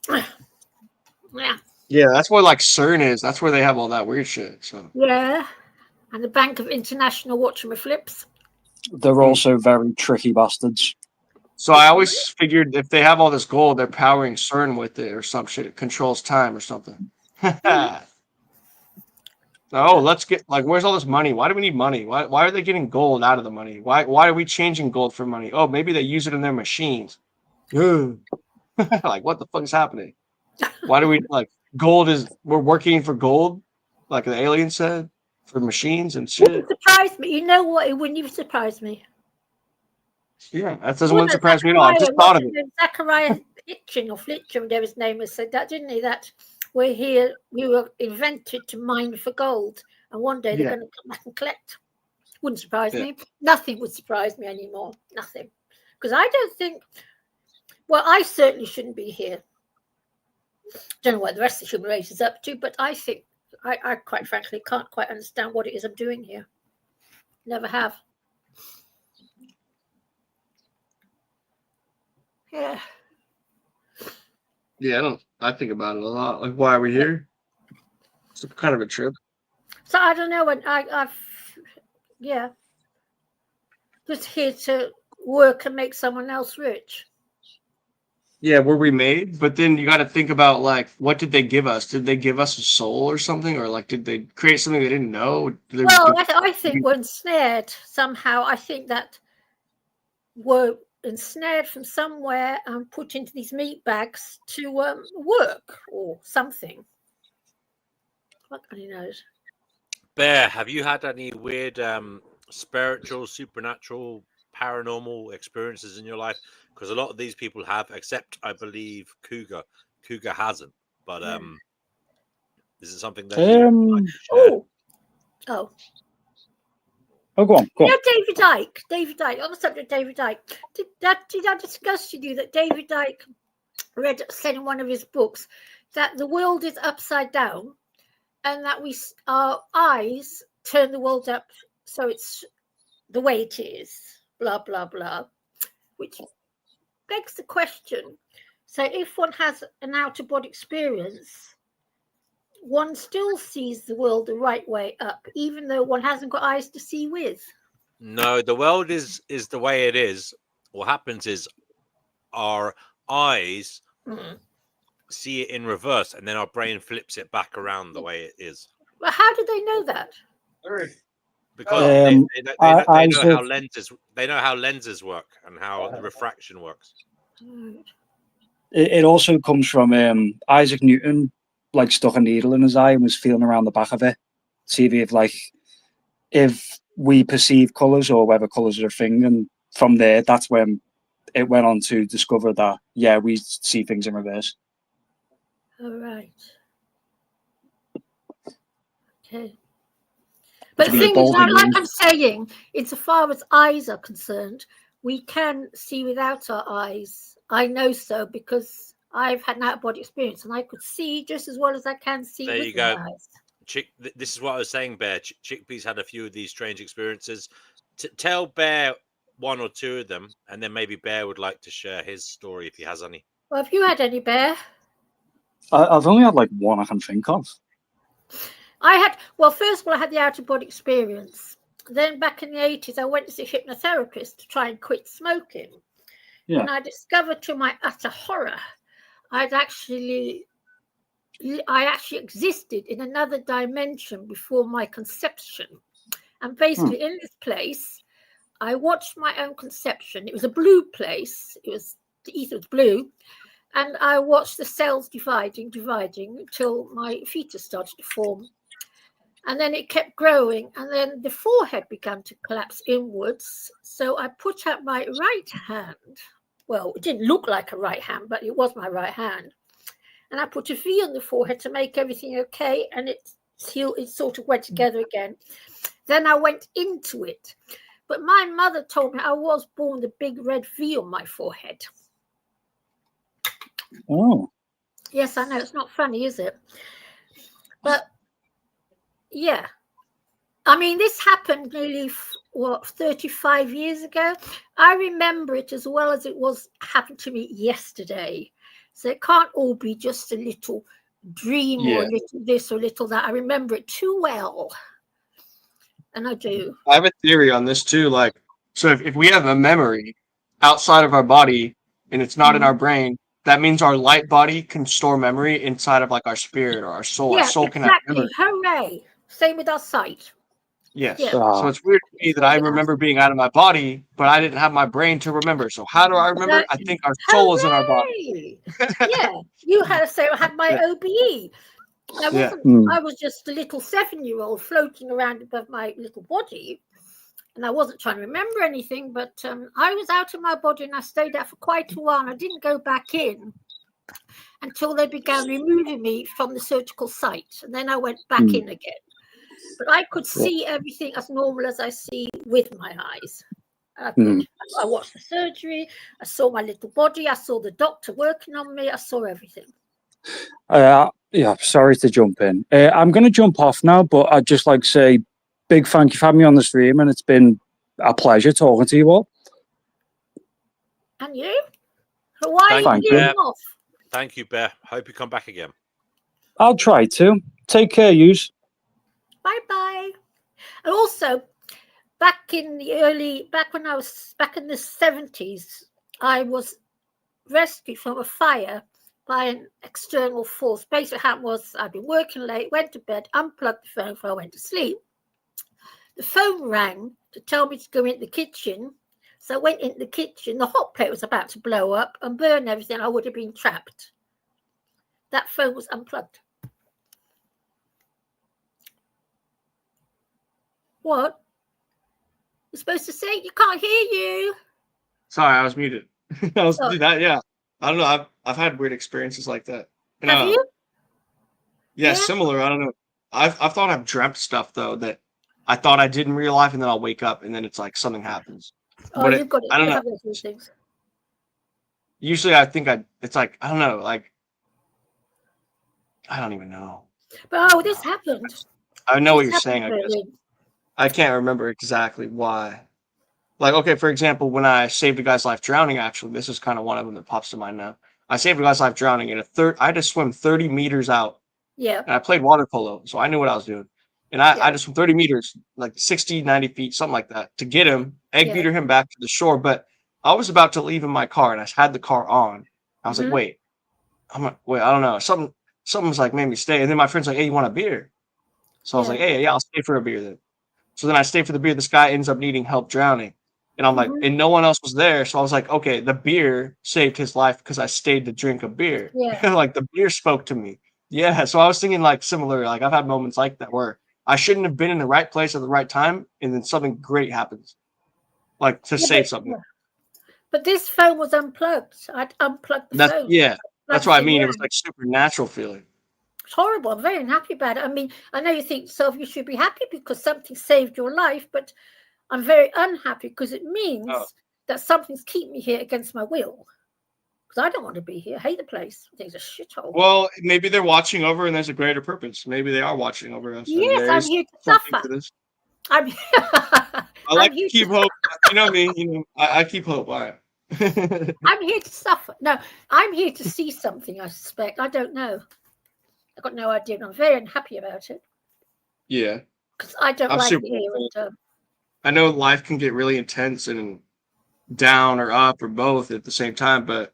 Yeah. Yeah, that's where like CERN is. That's where they have all that weird shit. So Yeah. And the Bank of International Watch My Flips. They're also very tricky bastards. So I always figured if they have all this gold, they're powering CERN with it or some shit. It controls time or something. Oh, let's get like, where's all this money? Why do we need money? Why are they getting gold out of the money? Why are we changing gold for money? Oh, maybe they use it in their machines. Like, what the fuck is happening? Why do we like we're working for gold, like the alien said, for machines and shit? Wouldn't surprise me. You know what? It wouldn't even surprise me. Yeah, that wouldn't surprise me at all. I just thought of it. Zachariah Hitching or Flitching, whatever his name was, said that, didn't he? That we're here, we were invented to mine for gold, and one day they're going to come back and collect. Wouldn't surprise me. Nothing would surprise me anymore. Nothing. Because I don't think, well, I certainly shouldn't be here. Don't know what the rest of the human race is up to, but I think, I quite frankly can't quite understand what it is I'm doing here. Never have. Yeah. Yeah, I think about it a lot. Like, why are we here? It's kind of a trip. So I don't know. I've just here to work and make someone else rich. Yeah, were we made? But then you got to think about like, what did they give us? Did they give us a soul or something, or like, did they create something they didn't know? Well, I think we're ensnared somehow. I think that we're ensnared from somewhere and put into these meat bags to work or something. What only knows? Bear, have you had any weird spiritual, supernatural, paranormal experiences in your life? Because a lot of these people have, except I believe Cougar. Cougar hasn't. But is it something that you like to share? Oh, go on. You know David Icke, on the subject of David Icke, did I discuss to you that David Icke said in one of his books that the world is upside down and that our eyes turn the world up so it's the way it is, blah, blah, blah, which begs the question. So if one has an out-of-body experience, one still sees the world the right way up, even though one hasn't got eyes to see with. No, the world is the way it is. What happens is our eyes see it in reverse, and then our brain flips it back around the way it is. Well, how do they know that? Because they know how lenses. They know how lenses work and how the refraction works. It also comes from Isaac Newton, like stuck a needle in his eye and was feeling around the back of it, see if we perceive colours or whether colours are a thing, and from there, that's when it went on to discover that we see things in reverse. All right. Okay. But the thing is, like I'm saying, insofar as eyes are concerned, we can see without our eyes. I know so because I've had an out-of-body experience, and I could see just as well as I can see with my eyes. This is what I was saying, Bear. Chickpea's had a few of these strange experiences. Tell Bear one or two of them, and then maybe Bear would like to share his story if he has any. Well, have you had any, Bear? I've only had like one I can think of. Well, first of all, I had the out-of-body experience. Then back in the 80s, I went to see a hypnotherapist to try and quit smoking. Yeah. And I discovered, to my utter horror, I actually existed in another dimension before my conception. And basically, in this place, I watched my own conception. It was a blue place. The ether was blue. And I watched the cells dividing until my fetus started to form. And then it kept growing. And then the forehead began to collapse inwards. So I put out my right hand. Well, it didn't look like a right hand, but it was my right hand. And I put a V on the forehead to make everything okay. And it sort of went together again. Then I went into it. But my mother told me I was born with a big red V on my forehead. Oh. Yes, I know. It's not funny, is it? But, yeah. I mean, this happened nearly, 35 years ago? I remember it as well as it happened to me yesterday. So it can't all be just a little dream or a little this or little that. I remember it too well. And I do. I have a theory on this too. Like, so if we have a memory outside of our body and it's not in our brain, that means our light body can store memory inside of like our spirit or our soul. Yeah, our soul can have exactly. memory. Hooray. Same with our sight. Yes. Yeah. So it's weird to me that I remember being out of my body, but I didn't have my brain to remember. So how do I remember? I think our soul is in our body. Yeah. You had to say I had my OBE. I was just a little 7-year-old floating around above my little body. And I wasn't trying to remember anything, but I was out of my body and I stayed out for quite a while. And I didn't go back in until they began removing me from the surgical site. And then I went back in again. But I could see everything as normal as I see with my eyes. I watched the surgery. I saw my little body. I saw the doctor working on me. I saw everything. Yeah, sorry to jump in. I'm going to jump off now, but I'd just like to say big thank you for having me on the stream, and it's been a pleasure talking to you all. And you? Why are you getting off? Thank you, Bear. Hope you come back again. I'll try to. Take care, yous. Bye-bye. And also, back when I was back in the 70s, I was rescued from a fire by an external force. Basically, what happened was I'd been working late, went to bed, unplugged the phone before I went to sleep. The phone rang to tell me to go into the kitchen. So I went into the kitchen. The hot plate was about to blow up and burn everything. I would have been trapped. That phone was unplugged. What? You're supposed to say? You can't hear you. Sorry, I was muted. I was that. Yeah, I don't know. I've had weird experiences like that. Have you? Yeah, similar. I don't know. I've thought I've dreamt stuff though that I thought I did in real life, and then I'll wake up and then it's like something happens. Oh, but you've got it. I don't know. Those things. Usually, I think it's like I don't know. Like I don't even know. But this happened. I know what you're saying. I guess I can't remember exactly why. Like, okay, for example, when I saved a guy's life drowning, actually, this is kind of one of them that pops to mind now. I saved a guy's life drowning in I had to swim 30 meters out. Yeah. And I played water polo, so I knew what I was doing. And I just swam 30 meters, like 60, 90 feet, something like that, to get him, egg-beater him back to the shore. But I was about to leave in my car, and I had the car on. I was like, wait, I don't know. Something's like made me stay. And then my friend's like, hey, you want a beer? So I was like, hey, yeah, I'll stay for a beer then. So then I stayed for the beer. This guy ends up needing help drowning. And I'm like, and no one else was there. So I was like, okay, the beer saved his life because I stayed to drink a beer. Yeah. Like the beer spoke to me. Yeah. So I was thinking like similar, like I've had moments like that where I shouldn't have been in the right place at the right time. And then something great happens, like to save something. But this phone was unplugged. I'd unplugged the phone. Yeah. That's what I mean. It was like supernatural feeling. It's horrible. I'm very unhappy about it. I mean, I know you think yourself you should be happy because something saved your life, but I'm very unhappy because it means that something's keeping me here against my will. Because I don't want to be here. I hate the place. I think it's a shithole. Well, maybe they're watching over and there's a greater purpose. Maybe they are watching over us. Yes, I'm here to suffer. I like to keep hope. You know me. I keep hope. I'm here to suffer. No, I'm here to see something, I suspect. I don't know. I've got no idea. I'm very unhappy about it. Yeah. Because I don't I'm like super it here. And, I know life can get really intense and down or up or both at the same time, but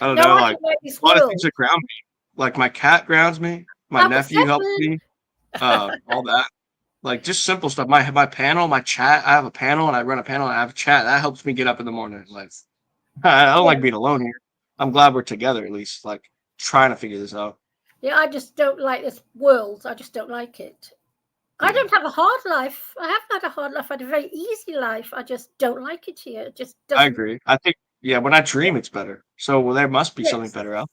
I don't no, know, I like don't like this a lot of world. things that ground me. Like my cat grounds me, my I've got nephew helps 7. me, all that. Like just simple stuff. My panel, my chat. I have a panel and I run a panel and I have a chat. That helps me get up in the morning. Like I don't Yeah. like being alone here. I'm glad we're together at least. Like trying to figure this out. Yeah, I just don't like this world. I just don't like it. I Yeah. don't have a hard life. I haven't had a hard life. I had a very easy life. I just don't like it here. It just I doesn't. agree. I think when I dream, it's better. So well, there must be something Yes. better out.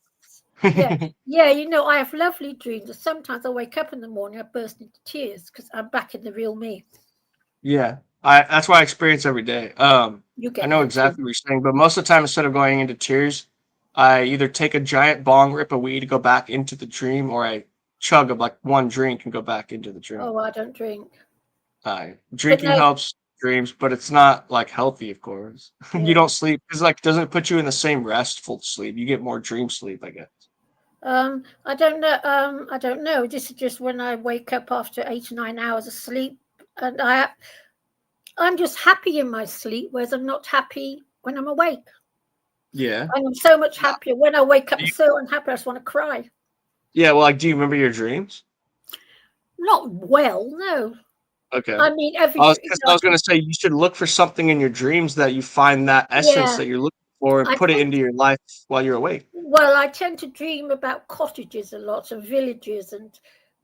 Yeah, yeah. You know, I have lovely dreams. And sometimes I wake up in the morning, I burst into tears because I'm back in the real me. Yeah, that's what I experience every day. You I get know that too. exactly what you're saying, but most of the time, instead of going into tears, I either take a giant bong rip of weed to go back into the dream, or I chug of like one drink and go back into the dream. Oh, I don't drink. Drinking no- helps dreams, but it's not like healthy, of course. Yeah. You don't sleep because like doesn't put you in the same restful sleep. You get more dream sleep, I guess. I don't know. I don't know. This is just when I wake up after 8 or 9 hours of sleep, and I'm just happy in my sleep, whereas I'm not happy when I'm awake. Yeah. And I'm so much happier when I wake up. You- So unhappy, I just want to cry. Yeah. Well, like, do you remember your dreams? Not well, no. Okay. I mean, every I was gonna say you should look for something in your dreams that you find that essence Yeah. that you're looking for and I put it think- into your life while you're awake. Well, I tend to dream about cottages a lot, and villages, and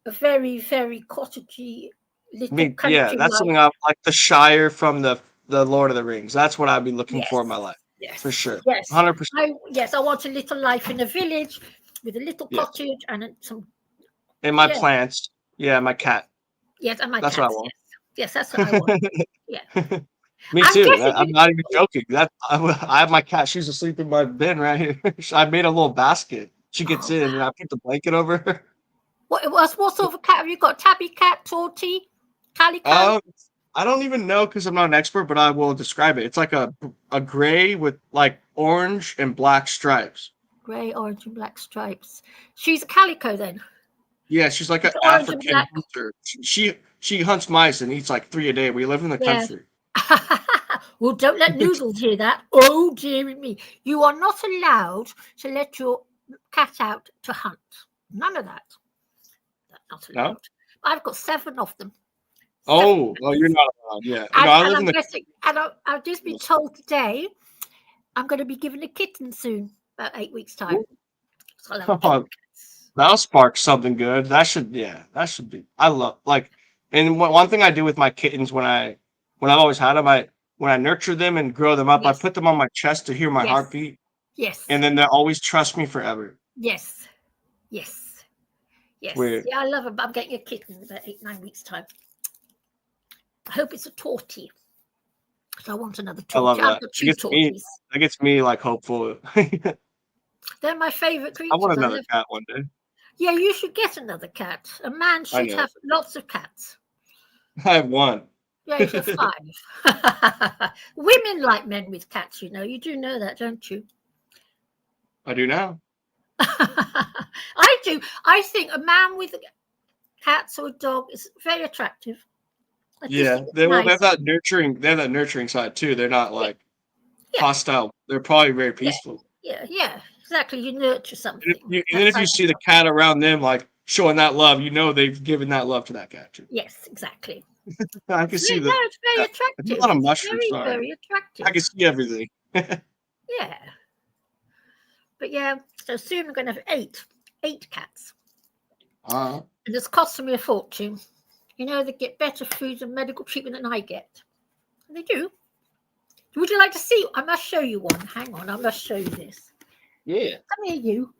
a very, very cottagey little country That's life. something I like the Shire from the Lord of the Rings. That's what I'd be looking for in my life. Yes, For sure. Yes, 100%. I want a little life in a village with a little Yes. cottage and some. And my Yeah. plants. Yeah, my cat. Yes, and my That's cats. what I want. Yes, that's what I want. Yeah. Me I'm too. guessing I'm you- not even joking. I have my cat. She's asleep in my bin right here. I made a little basket. She gets Oh, in, and I put the blanket over her. What sort of a cat have you got? Tabby cat, tortie, calico? I don't even know because I'm not an expert, but I will describe it. It's like a gray with like orange and black stripes. Grey, orange, and black stripes. She's a calico then. Yeah, she's like an It's orange and African black. hunter. She hunts mice and eats like 3 a day. We live in the Yeah. country. Well, don't let Noodles hear that. Oh, dearie me. You are not allowed to let your cat out to hunt. None of that. That's not No? allowed. I've got 7 of them. Oh, you're not allowed. Yeah. And, No, I and live I'm in the. guessing, and I've just been told today I'm going to be given a kitten soon, about 8 weeks' time. Ooh. So I'll have 8 cats. That'll spark something good. That should be. I love like, and one thing I do with my kittens when I've always had them, when I nurture them and grow them up, I Yes. put them on my chest to hear my Yes. heartbeat, Yes. and then they always trust me forever. Yes. Yes. Yes. Weird. Yeah, I love them. I'm getting a kitten in about 8, 9 weeks' time. I hope it's a tortie. Because I want another tortie. I love I've that. got It 2 gets me. torties. That gets me like hopeful. They're my favourite creatures. I want another love- cat one day. Yeah, you should get another cat. A man should know. have lots of cats. I have one. Yeah, you should have 5. Women like men with cats, you know. You do know that, don't you? I do now. I do. I think a man with cats or a dog is very attractive. I just Yeah, think it's they nice. have that nurturing. They have that nurturing side too. They're not like Yeah. hostile. They're probably very peaceful. Yeah, exactly. You nurture something. And then if you see the cat around them, like showing that love, you know they've given that love to that cat too. Yes, exactly. I can see No, it's very yeah, attractive. it's a lot of It's mushrooms, very, sorry. very attractive. I can see everything. Yeah. But yeah, so soon I'm going to have 8 cats. And it's costing me a fortune. You know, they get better food and medical treatment than I get. And they do. Would you like to see? I must show you one. Hang on, I must show you this. Yeah. Come here, you.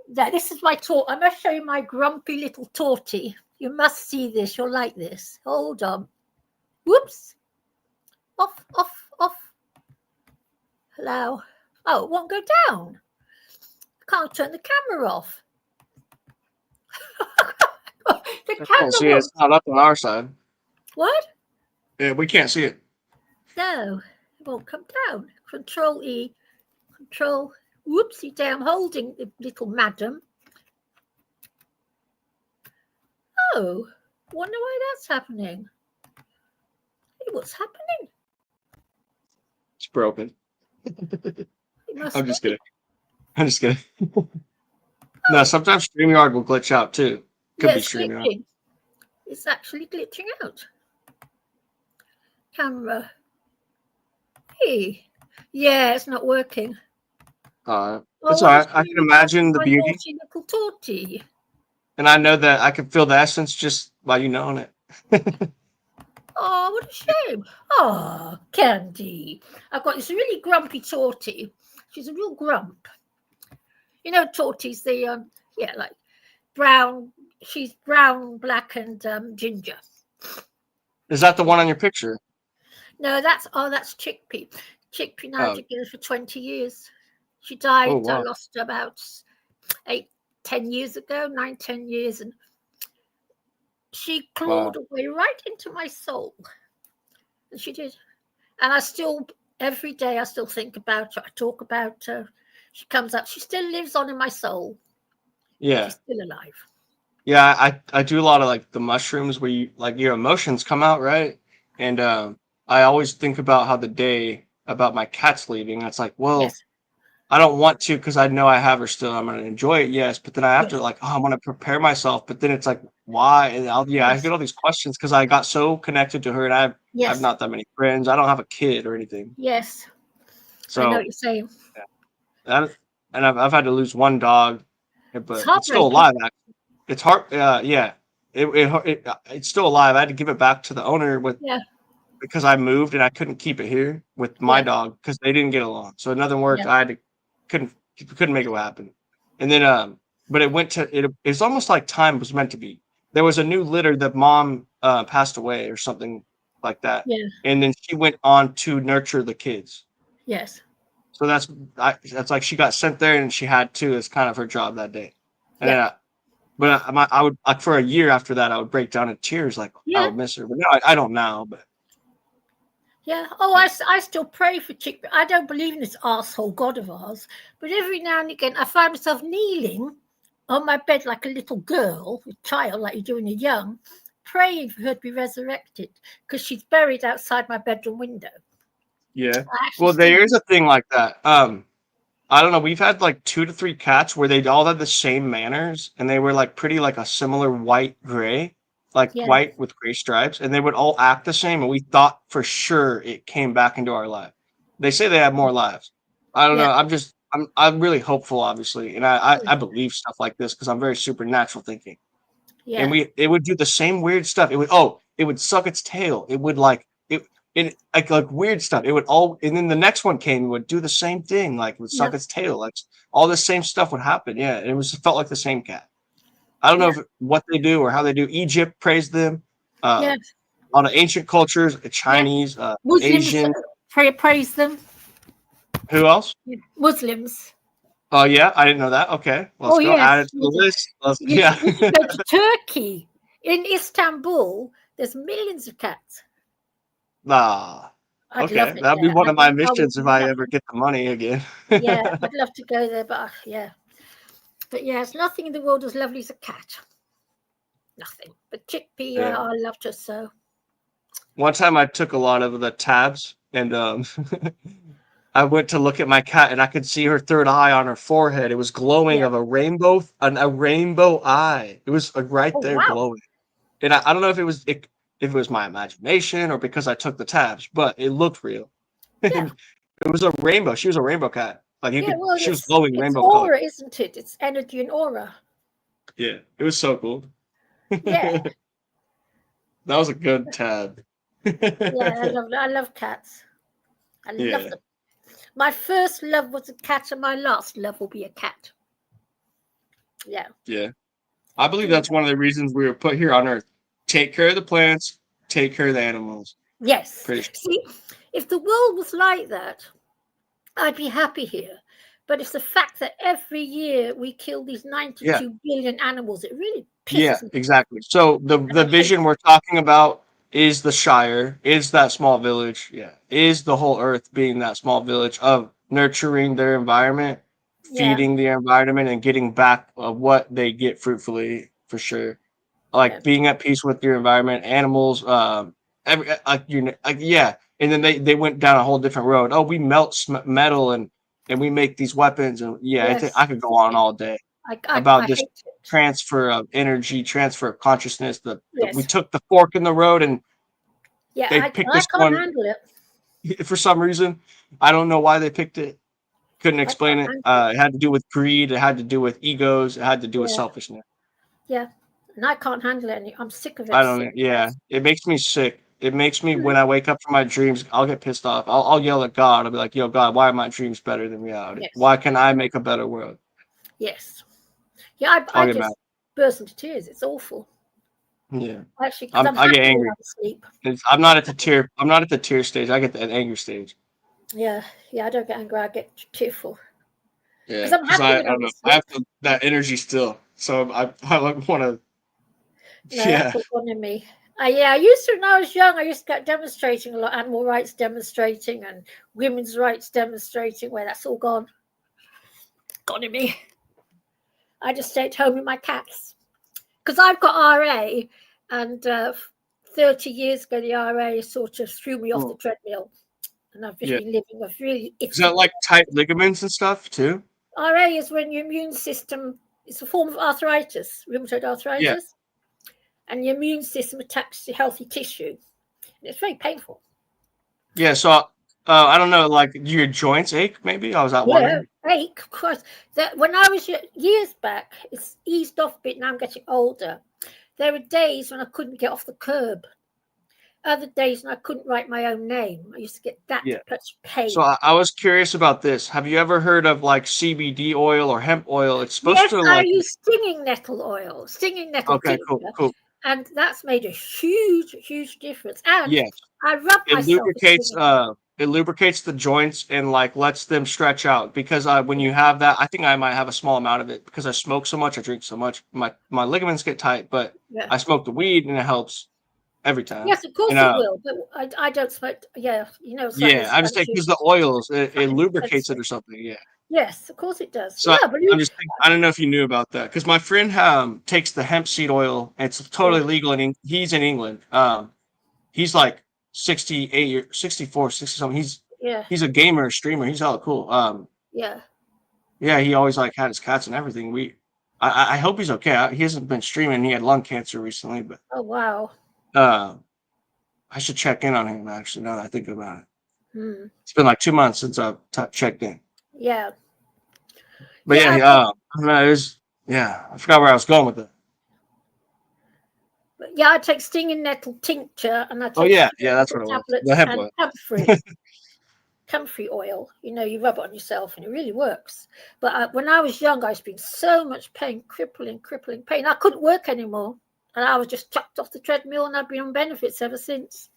There, this is my I must show you my grumpy little tortie. You must see this. You'll like this. Hold on. Whoops. Off. Hello. Oh, it won't go down. I can't turn the camera off. The camera See, won't. it's not up on our side. What? Yeah, we can't see it. No, it won't come down. Control E. Control. Whoopsie down. Holding the little madam. Oh, wonder why that's happening. Hey, what's happening? It's broken. It must I'm just be. kidding. I'm just kidding. No, sometimes StreamYard will glitch out too. Could Yeah, be it's StreamYard. glitching. It's actually glitching out. Camera. Hey. Yeah, it's not working. It's Oh, all I right. was I can really imagine touching the my beauty, naughty little torty. and I know that I can feel the essence just by you knowing it. Oh, what a shame. Oh, Candy. I've got this really grumpy torty. She's a real grump. You know, torties, they, yeah, like brown. She's brown, black, and ginger. Is that the one on your picture? No, that's Chickpea. Chickpea now Oh. together for 20 years. She died. Oh, wow. I lost her about 10 years ago, 9-10 years, and she clawed away right into my soul. And she did. And I still, every day, I still think about her. I talk about her. She comes up. She still lives on in my soul. Yeah. She's still alive. Yeah, I do a lot of like the mushrooms where you like your emotions come out, right? And I always think about how the day about my cat's leaving. It's like, well, Yes. I don't want to because I know I have her still. I'm gonna enjoy it, yes, but then I have to Yes. like, oh, I'm gonna prepare myself. But then it's like, why? And I Yes. get all these questions because I got so connected to her, and I have Yes. not that many friends. I don't have a kid or anything. Yes. So I know what you're saying. that, and I've had to lose one dog, but it's still heartbreaking. alive. Actually, it's hard. Yeah, it's still alive. I had to give it back to the owner Yeah. because I moved and I couldn't keep it here with my Yeah. dog because they didn't get along. So nothing worked. Yeah. I had to couldn't make it happen. And then but it went to it. It's almost like time was meant to be. There was a new litter that mom passed away or something like that, Yeah. and then she went on to nurture the kids. Yes. So that's like she got sent there and she had to. It's kind of her job that day. And Yeah. then I would like for a year after that I would break down in tears like I Yeah. would miss her. But no, I don't now. But Yeah. Oh, I still pray for Chick. I don't believe in this asshole God of ours, but every now and again I find myself kneeling on my bed like a little girl, a child, like you do when you're young, praying for her to be resurrected because she's buried outside my bedroom window. yeah. I actually Well, still there is do. a thing like that. I don't know. We've had like 2 to 3 cats where they all had the same manners, and they were like pretty like a similar white gray, like Yeah. white with gray stripes, and they would all act the same. And we thought for sure it came back into our life. They say they have more lives. I don't Yeah. know. I'm really hopeful, obviously, and I believe stuff like this because I'm very supernatural thinking. Yeah. And it would do the same weird stuff. It would suck its tail. It would like weird stuff. It would all, and then the next one came, it would do the same thing, like it would suck Yeah. its tail, like all the same stuff would happen. Yeah, it felt like the same cat. I don't know Yeah. what they do or how they do. Egypt praised them. Yeah. A lot of ancient cultures, Chinese, Muslims Asian. praise them. Who else? Muslims. Oh yeah, I didn't know that. Okay, let's Oh go yes. add it to the list. You Yeah. should go to Turkey. In Istanbul, there's millions of cats. Nah. I'd Okay, love it that'd be there. one of my I would missions if I love ever get the money again. Yeah, I'd love to go there, but yeah. But yeah, it's nothing in the world as lovely as a cat. Nothing. But Chickpea, Yeah. I loved her so. One time I took a lot of the tabs and I went to look at my cat and I could see her third eye on her forehead. It was glowing Yeah. of a rainbow eye. It was right Oh there wow. glowing. And I don't know if it was my imagination or because I took the tabs, but it looked real. Yeah. It was a rainbow. She was a rainbow cat. Like Yeah, well, she was glowing it's rainbow aura, color. isn't it? It's energy and aura. Yeah, it was so cool. Yeah. That was a good tab. Yeah, I love cats. I love Yeah. them. My first love was a cat, and my last love will be a cat. Yeah. Yeah. I believe that's one of the reasons we were put here on Earth. Take care of the plants, take care of the animals. Yes. Pretty sure. See, if the world was like that, I'd be happy here. But it's the fact that every year we kill these 92 billion animals, it really Yeah, pisses me. exactly. So the I vision hate we're talking about is the Shire, is that small village, is the whole Earth being that small village of nurturing their environment, Yeah. feeding the environment, and getting back what they get fruitfully for sure. like Yeah. being at peace with your environment, animals, yeah. And then they went down a whole different road. Oh, we melt metal and we make these weapons, and Yes. I could go on all day I about hate this it. transfer of energy, transfer of consciousness. We Yes. took the fork in the road and Yeah, they I picked this can't one handle it. for some reason. I don't know why they picked it. Couldn't I explain can't it. handle it. It had to do with greed. It had to do with egos. It had to do with Yeah. selfishness. Yeah. And I can't handle it. I'm sick of it. I don't know. Yeah, it makes me sick. It makes me when I wake up from my dreams, I'll get pissed off. I'll yell at God. I'll be like, "Yo, God, why are my dreams better than reality? Yes. Why can I make a better world?" Yes. Yeah, I'll I get just mad. burst into tears. It's awful. Yeah, Actually, because I'm I get happy when angry. I'm asleep. I'm not at the tear. I'm not at the tear stage. I get the anger stage. Yeah. Yeah, I don't get angry. I get tearful. Yeah, Because I'm happy I when I'm don't know. I have asleep. that energy still, so I want to. No, Yeah, that's what's on in me. Yeah, I used to, when I was young, I used to get demonstrating a lot, animal rights demonstrating and women's rights demonstrating, where that's all gone. Gone in me. I just stay at home with my cats. Because I've got RA, and 30 years ago, the RA sort of threw me off the treadmill. And I've just yeah. been living a really Is that like tight ligaments and stuff too? RA is when your immune system, it's a form of arthritis, rheumatoid arthritis. Yeah. And your immune system attacks to healthy tissue. And it's very painful. Yeah. So I don't know. Like, do your joints ache? Maybe I was out wondering. Ache, of course. That when I was years back, it's eased off a bit. Now I'm getting older. There were days when I couldn't get off the curb. Other days when I couldn't write my own name. I used to get that much pain. So I was curious about this. Have you ever heard of like CBD oil or hemp oil? It's supposed to I like. use stinging nettle oil, stinging nettle Okay, tincture, cool. and that's made a huge difference. And Yes, I rub it myself with lubricates. stinging. It lubricates the joints and like lets them stretch out. Because when you have that, I think I might have a small amount of it because I smoke so much, I drink so much. My ligaments get tight, but Yeah. I smoke the weed and it helps every time. Yes, of course And, it will. But I don't smoke. Yeah, you know. It's like yeah, I'm just saying because the oils it lubricates it or something. Yeah. Yes, of course it does. So Yeah, but I'm just thinking, I don't know if you knew about that because my friend takes the hemp seed oil. And it's totally legal and he's in England. He's like 68 or 64, 60 something. He's a gamer, streamer. He's hella cool. Yeah. Yeah, he always like had his cats and everything. I hope he's okay. He hasn't been streaming. He had lung cancer recently, but Oh wow. I should check in on him actually. Now that I think about it, Hmm. it's been like 2 months since I've checked in. Yeah. But Yeah, I don't know. It was I forgot where I was going with it. Yeah, I take stinging nettle tincture and I take That's what it was. tablets The hemp and oil. comfrey oil. You know, you rub it on yourself and it really works. But when I was young, I was in so much pain, crippling pain. I couldn't work anymore. And I was just chucked off the treadmill and I've been on benefits ever since.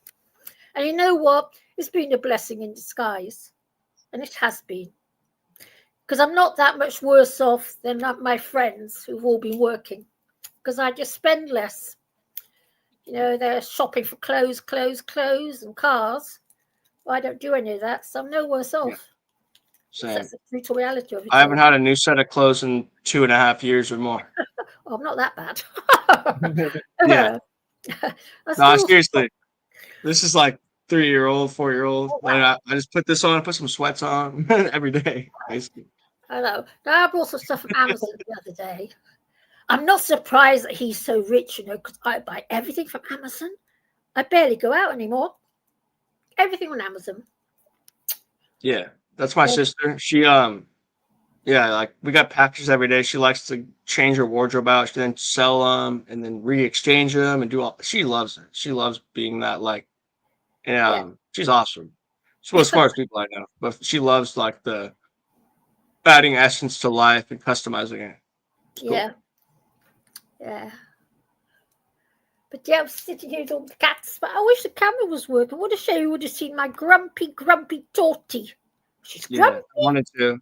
And you know what? It's been a blessing in disguise. And it has been. Because I'm not that much worse off than my friends who've all been working. Because I just spend less. You know, they're shopping for clothes and cars. Well, I don't do any of that, so I'm no worse off. Same. That's the brutal reality of it. I haven't had a new set of clothes in 2.5 years or more. Oh, I'm not that bad. Yeah. No, seriously. This is like 3-year-old, 4-year-old. Oh, wow. Like I just put this on, put some sweats on every day, basically. I know. Now I bought some stuff from Amazon the other day. I'm not surprised that he's so rich, you know, because I buy everything from Amazon. I barely go out anymore. Everything on Amazon. Yeah, that's my sister. She like we got packages every day. She likes to change her wardrobe out, then sell them, and then re-exchange them, and do all. She loves it. She loves being that like, and she's awesome. She's one of the smartest people I know, but she loves like the adding essence to life and customizing it. It's cool. Yeah. But yeah, I'm sitting here with all the cats. But I wish the camera was working. What a shame you would have seen my grumpy Torty. She's grumpy. I wanted to.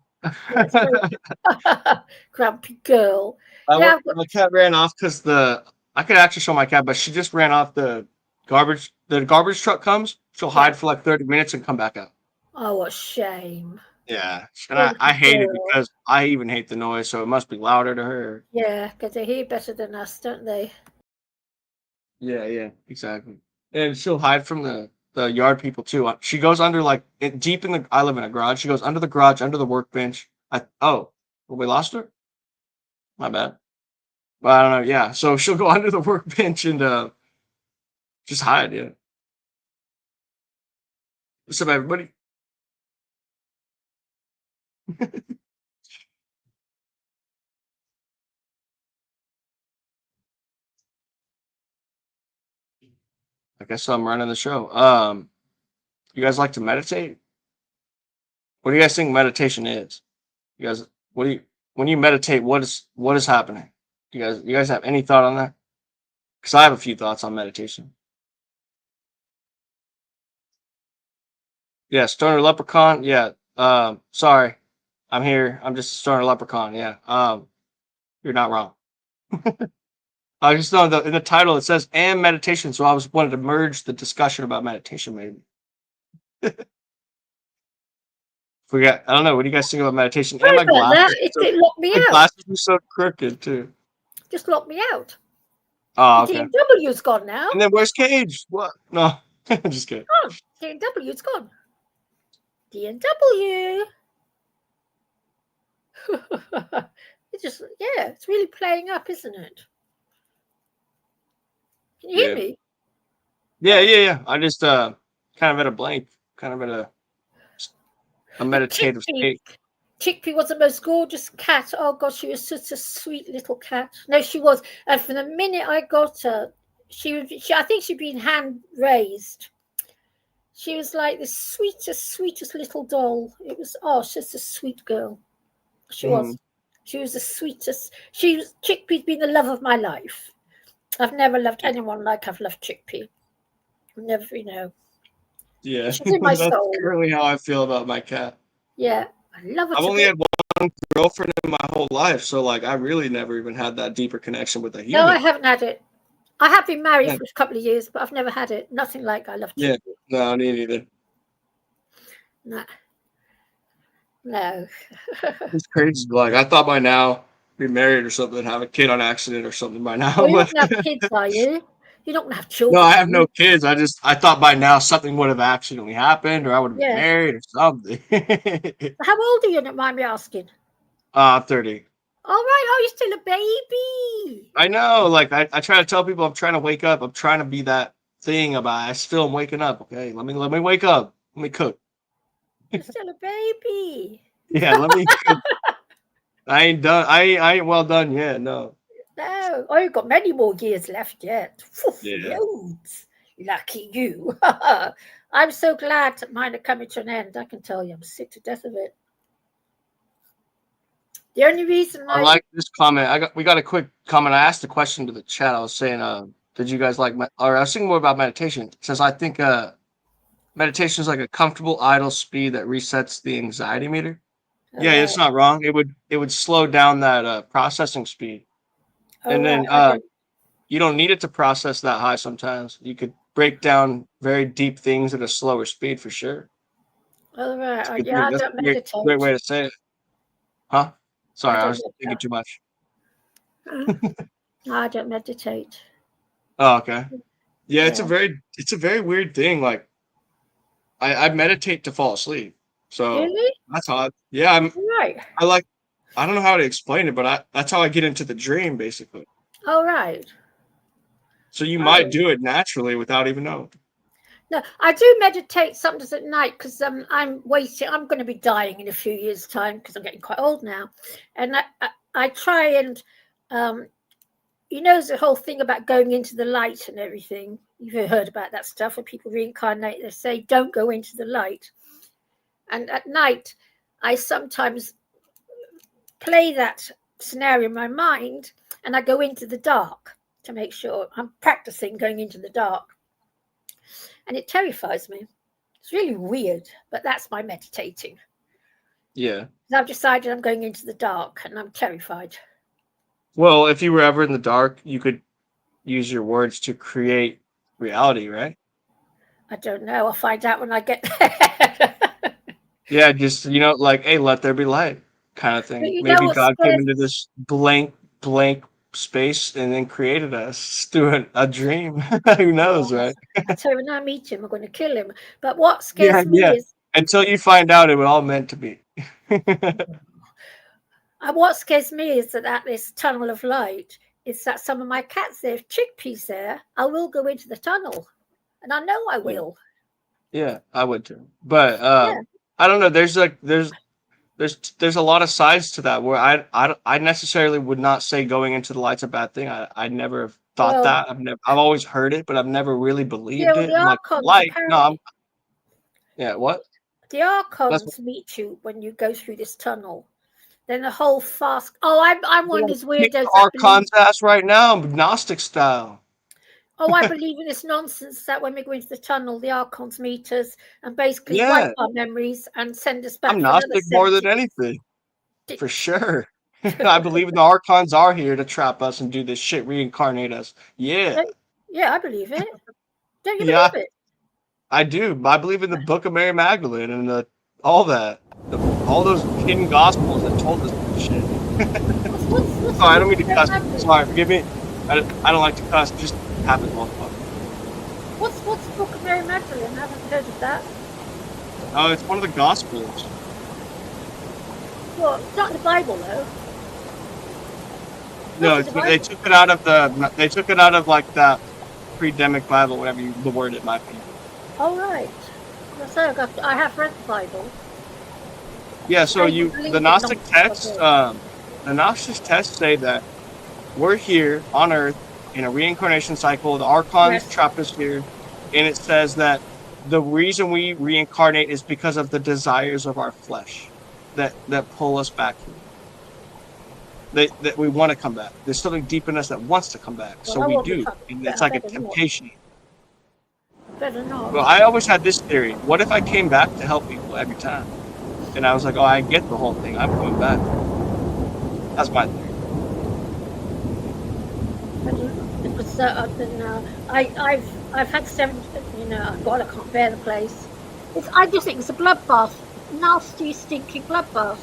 Grumpy girl. My cat ran off because I could actually show my cat, but she just ran off the garbage. The garbage truck comes. She'll hide for like 30 minutes and come back out. Oh, what a shame. Yeah, and I hate it because I even hate the noise, so it must be louder to her. Yeah, because they hear better than us, don't they? Yeah, exactly. And she'll hide from the yard people too. She goes under like deep in the. I live in a garage. She goes under the garage, under the workbench. Well, we lost her. My bad. But I don't know. Yeah, so she'll go under the workbench and just hide. Yeah. What's up, everybody? I guess I'm running the show. You guys like to meditate? What do you guys think meditation is? You guys, what do you when you meditate? What is happening? You guys have any thought on that? Because I have a few thoughts on meditation. Yeah, stoner leprechaun. Yeah. Sorry, I'm here. I'm just a stoner leprechaun. Yeah. You're not wrong. I just know in the title it says "and meditation," so I was wanted to merge the discussion about meditation. Maybe I don't know. What do you guys think about meditation? Sorry And my about glasses. that. It locked me My out. glasses are so crooked too. Just locked me out. Oh, The okay. DMW's gone now. And then where's Cage? What? No, just kidding. Oh, DMW's gone. DMW. It's really playing up, isn't it? Can you hear me? Yeah. I just kind of at a blank, kind of at a meditative state. Chickpea was the most gorgeous cat. Oh God, she was such a sweet little cat. No, she was. And from the minute I got her, I think she'd been hand raised. She was like the sweetest little doll. It was, she's a sweet girl. She was. She was the sweetest. Chickpea's been the love of my life. I've never loved anyone like I've loved Chickpea. Never, Yeah, she's in my that's soul. currently how I feel about my cat. Yeah, I love her. I've only had one girlfriend in my whole life, so like I really never even had that deeper connection with a human. No, I haven't had it. I have been married for a couple of years, but I've never had it. Nothing like I love Chickpea. Yeah, no, me neither. No. It's crazy. Like I thought by now, be married or something, have a kid on accident or something by now. Well, you're not going to have kids, are you? You're not going to have children. No, I have no kids. I thought by now something would have accidentally happened, or I would have been married or something. How old are you? Don't mind me asking. 30. All right. Oh, you're still a baby. I know. Like I try to tell people I'm trying to wake up. I'm trying to be that thing about I still am waking up. Okay, let me wake up. Let me cook. You're still a baby. Yeah, let me cook. I ain't done. I ain't well done yet. No. No. Oh, you've got many more years left yet. Yeah. Loads. Lucky you. I'm so glad that mine are coming to an end. I can tell you, I'm sick to death of it. The only reason I like this comment. We got a quick comment. I asked a question to the chat. I was saying, did you guys like or I was thinking more about meditation. It says I think meditation is like a comfortable idle speed that resets the anxiety meter. Yeah, it's not wrong. It would slow down that processing speed. And then you don't need it to process that high sometimes. You could break down very deep things at a slower speed for sure. All right. Yeah, I don't meditate. Great way to say it. Huh? Sorry, I was thinking too much. I don't meditate. Oh, okay. Yeah, it's a very weird thing. Like I meditate to fall asleep. So really? that's how I'm right. I don't know how to explain it, but that's how I get into the dream basically. All right. So you might do it naturally without even knowing. No, I do meditate sometimes at night because I'm waiting. I'm going to be dying in a few years' time because I'm getting quite old now, and I try and the whole thing about going into the light and everything. You've heard about that stuff when people reincarnate. They say don't go into the light, and at night I sometimes play that scenario in my mind, and I go into the dark to make sure I'm practicing going into the dark. And it terrifies me. It's really weird, but that's my meditating. Yeah. I've decided I'm going into the dark and I'm terrified. Well, if you were ever in the dark, you could use your words to create reality, right? I don't know. I'll find out when I get there. Yeah, just, like, hey, let there be light kind of thing. Maybe God came into this blank space and then created us through a dream. Who knows, right? So when I meet him, I'm going to kill him. But what Yeah, scares me yeah. is, Until you find out it was all meant to be. what scares me is that at this tunnel of light, is that some of my cats, there, chickpeas there, I will go into the tunnel, and I know I will. Yeah, I would too. But Yeah. I don't know. There's a lot of sides to that where I necessarily would not say going into the light's a bad thing. I never have thought Well, that. I've always heard it, but I've never really believed it. the I'm like, archons light? No, apparently, yeah, what? the That's archons meet you when you go through this tunnel. Then the whole fast. Oh, I'm one of these kick weirdos the that believes. Archon's ass right now, Gnostic style. Oh, I believe in this nonsense that when we go into the tunnel, the archons meet us and basically Yeah, wipe our memories and send us back I'm for another Gnostic more 70 than anything, years. for sure. I believe the Archons are here to trap us and do this shit, reincarnate us. Yeah, Yeah, I believe it. Don't you yeah, believe it? I do. I believe in the Book of Mary Magdalene and all that, all those hidden gospels that told us this shit. What's Sorry, I don't mean to Mary cuss. Magdalene? Sorry, forgive me. I don't like to cuss. It just happens all the time. What's the Book of Mary Magdalene? I haven't heard of that. Oh, it's one of the gospels. Well, it's not in the Bible though. No, What's in the they Bible? took it out of they took it out of like that pre-demic Bible, whatever the word it might be. Oh right. I have read the Bible. Yeah, so I believe the in Gnostic nonsense, texts, okay. the Gnostic texts say that we're here on Earth in a reincarnation cycle. The Archons Yes. trapped us here, and it says that the reason we reincarnate is because of the desires of our flesh that pull us back here. That we want to come back. There's something deep in us that wants to come back, Well, so I we won't be do, coming and back. it's like a Better not. temptation. Better not. Well, I always had this theory: what if I came back to help people every time? And I was like, oh, I get the whole thing. I'm coming back. That's my theory. Because I've had 7. God, I can't bear the place. I just think it's a bloodbath, nasty, stinking bloodbath.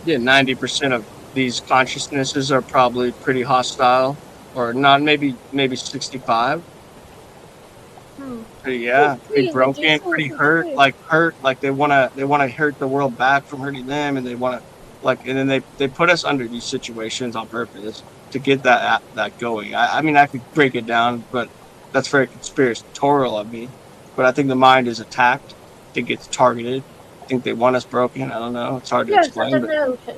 Yeah, 90% of these consciousnesses are probably pretty hostile, or not. Maybe 65. Pretty broken, pretty hurt. Like they wanna hurt the world back from hurting them, and they wanna and then they put us under these situations on purpose to get that going. I mean, I could break it down, but that's very conspiratorial of me. But I think the mind is attacked. I think it's targeted. I think they want us broken. I don't know. It's hard to Yes, I explain, don't but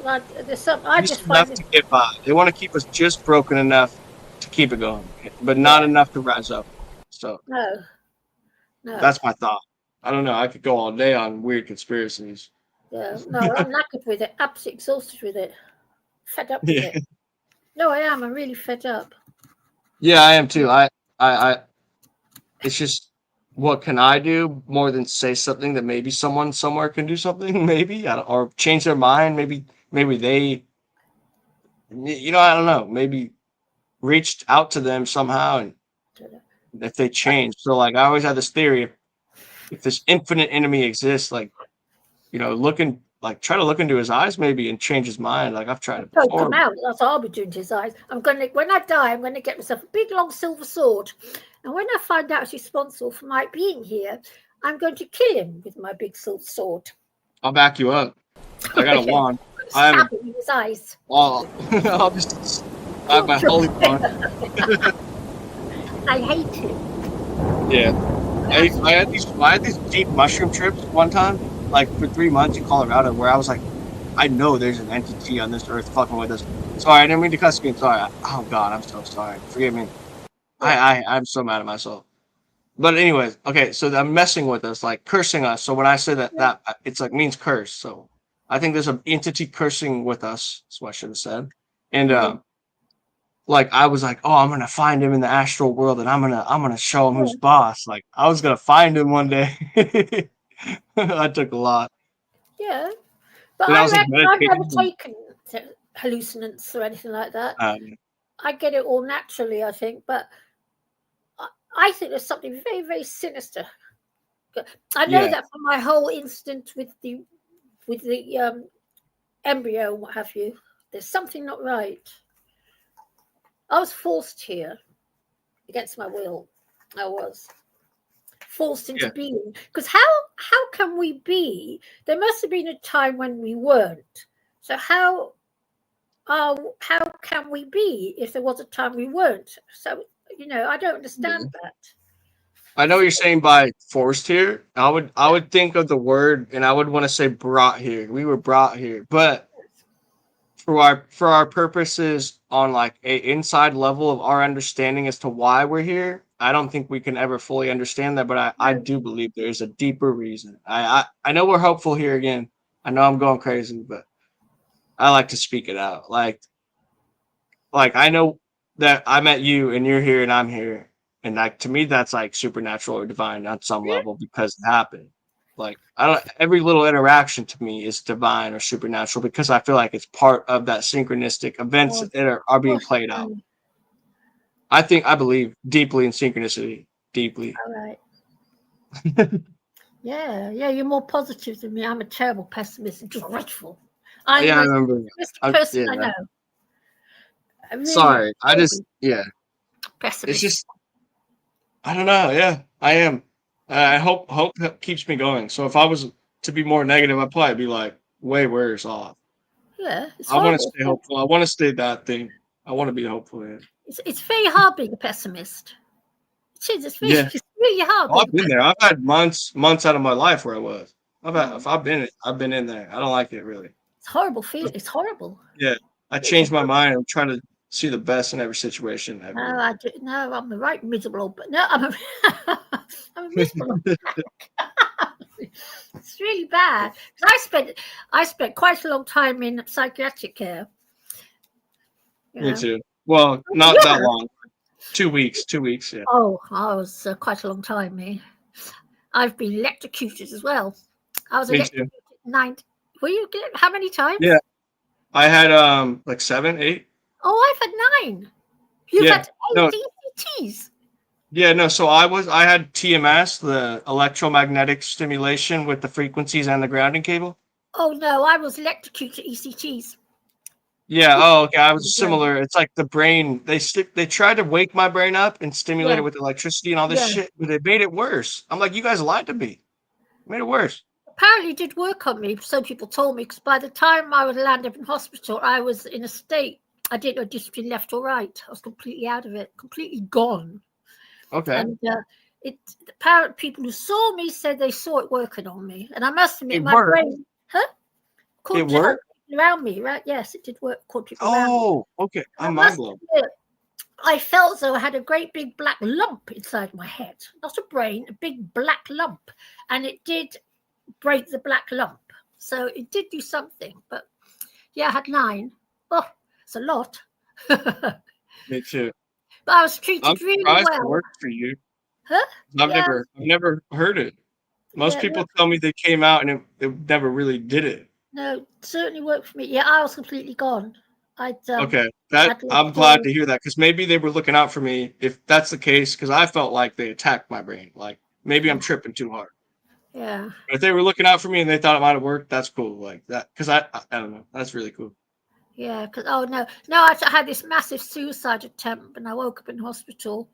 know. There's some. I just just enough find to it. get by. They want to keep us just broken enough to keep it going, but not enough to rise up. So No. that's my thought. I don't know. I could go all day on weird conspiracies. Yeah, no, I'm knackered with it. Absolutely exhausted with it. Fed up with it. No, I am. I'm really fed up. Yeah, I am too. I it's just, what can I do more than say something that maybe someone somewhere can do something, maybe, or change their mind. Maybe they, I don't know. Maybe reached out to them somehow, and if they change. So like, I always had this theory: if this infinite enemy exists, like, try to look into his eyes maybe and change his mind. Like, I've tried it Don't before. come out. That's what I'll be doing to his eyes. When I die, I'm gonna get myself a big long silver sword, and when I find out he's responsible for my being here, I'm going to kill him with my big silver sword. I'll back you up. I got a wand. Stab him in his eyes. I'll just have my holy wand. I hate him. Yeah. I had these deep mushroom trips one time, like for 3 months in Colorado, where I was like, I know there's an entity on this earth fucking with us. Sorry, I didn't mean to cuss again. Sorry. Oh God, I'm so sorry. Forgive me. I'm so mad at myself. But anyways, okay, so they're messing with us, like cursing us. So when I say that it's like means curse. So I think there's an entity cursing with us. That's what I should have said. And like, I was like, oh, I'm gonna find him in the astral world, and I'm gonna show him who's boss. Like, I was gonna find him one day. I took a lot. Yeah, but And I was like, I've never meditating. taken hallucinants or anything like that. Um, I get it all naturally, I think, but I think there's something very, very sinister. I know that from my whole incident with the embryo and what have you. There's something not right. I was forced here against my will. I was forced into being, because how can we be? There must have been a time when we weren't. So how can we be if there was a time we weren't? So I don't understand that. I know what you're saying by forced here. I would think of the word, and I would want to say brought here. We were brought here, but for our purposes on like a inside level of our understanding as to why we're here, I don't think we can ever fully understand that. But I do believe there is a deeper reason. I know we're hopeful here again. I know I'm going crazy, but I like to speak it out. Like I know that I met you and you're here and I'm here. And like to me, that's like supernatural or divine on some level because it happened. Like every little interaction to me is divine or supernatural because I feel like it's part of that synchronistic events that are being played out. I believe deeply in synchronicity. Deeply. All right. Yeah, you're more positive than me. I'm a terrible pessimist and dreadful. I'm the most pessimistic person I know. Really Sorry, pessimist. It's just I don't know. Yeah, I am. I hope keeps me going. So if I was to be more negative, I'd probably be like way worse off. Yeah, I want to stay hopeful. I want to stay that thing. I want to be hopeful. Yeah. It's very hard being a pessimist. It's really hard. I've been there. I've had months out of my life where I was. I've been in there. I don't like it really. It's horrible feeling. It's horrible. Yeah, I changed my mind. I'm trying to see the best in every situation. No, I'm the right miserable. But no, I'm a miserable. It's really bad. I spent quite a long time in psychiatric care. Me too. Well, not that long. 2 weeks. 2 weeks. Yeah. Oh, I was quite a long time. Me. I've been electrocuted as well. I was electrocuted 9. Were you? How many times? Yeah, I had like 7, 8. Oh, I've had 9. You've had 8 ECTs. Yeah, no. So I had TMS, the electromagnetic stimulation with the frequencies and the grounding cable. Oh no, I was electrocuted ECTs. Yeah. Oh, okay. I was similar. It's like the brain. They tried to wake my brain up and stimulate it with electricity and all this shit, but it made it worse. I'm like, you guys lied to me. It made it worse. Apparently, it did work on me. So people told me, because by the time I would land up in hospital, I was in a state. I didn't know just between left or right. I was completely out of it, completely gone. Okay. And apparently, people who saw me said they saw it working on me, and I must admit, my brain, it worked around me, right? Yes, it did work. Called people around me. Oh, okay. I'm mind blown. I felt as though I had a great big black lump inside my head, not a brain, a big black lump, and it did break the black lump. So it did do something, but yeah, I had 9. Oh, it's a lot. Me too. But I was treated really well. It worked for you. Huh? I've never heard it. Most people tell me they came out and it never really did it. No, it certainly worked for me. Yeah, I was completely gone. Okay, I'm glad to hear that because maybe they were looking out for me. If that's the case, because I felt like they attacked my brain. Like maybe I'm tripping too hard. Yeah. But if they were looking out for me and they thought it might have worked, that's cool. Like that, because I don't know. That's really cool. Yeah, because I had this massive suicide attempt and I woke up in hospital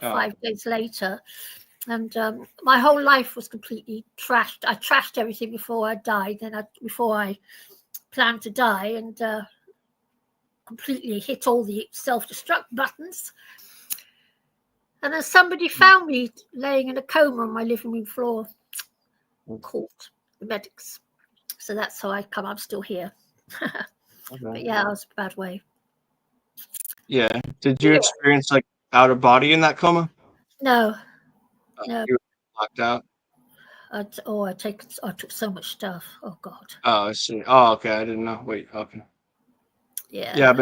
5 days later, and my whole life was completely trashed. I trashed everything before I died, before I planned to die, and completely hit all the self-destruct buttons. And then somebody found me laying in a coma on my living room floor. Called the medics. So that's how I'm still here. But yeah, it was a bad way. Yeah. Did you experience like out of body in that coma? No. You were locked out? I took so much stuff. Oh God. Oh, I see. Oh, okay. I didn't know. Wait, okay. Yeah. Yeah, I've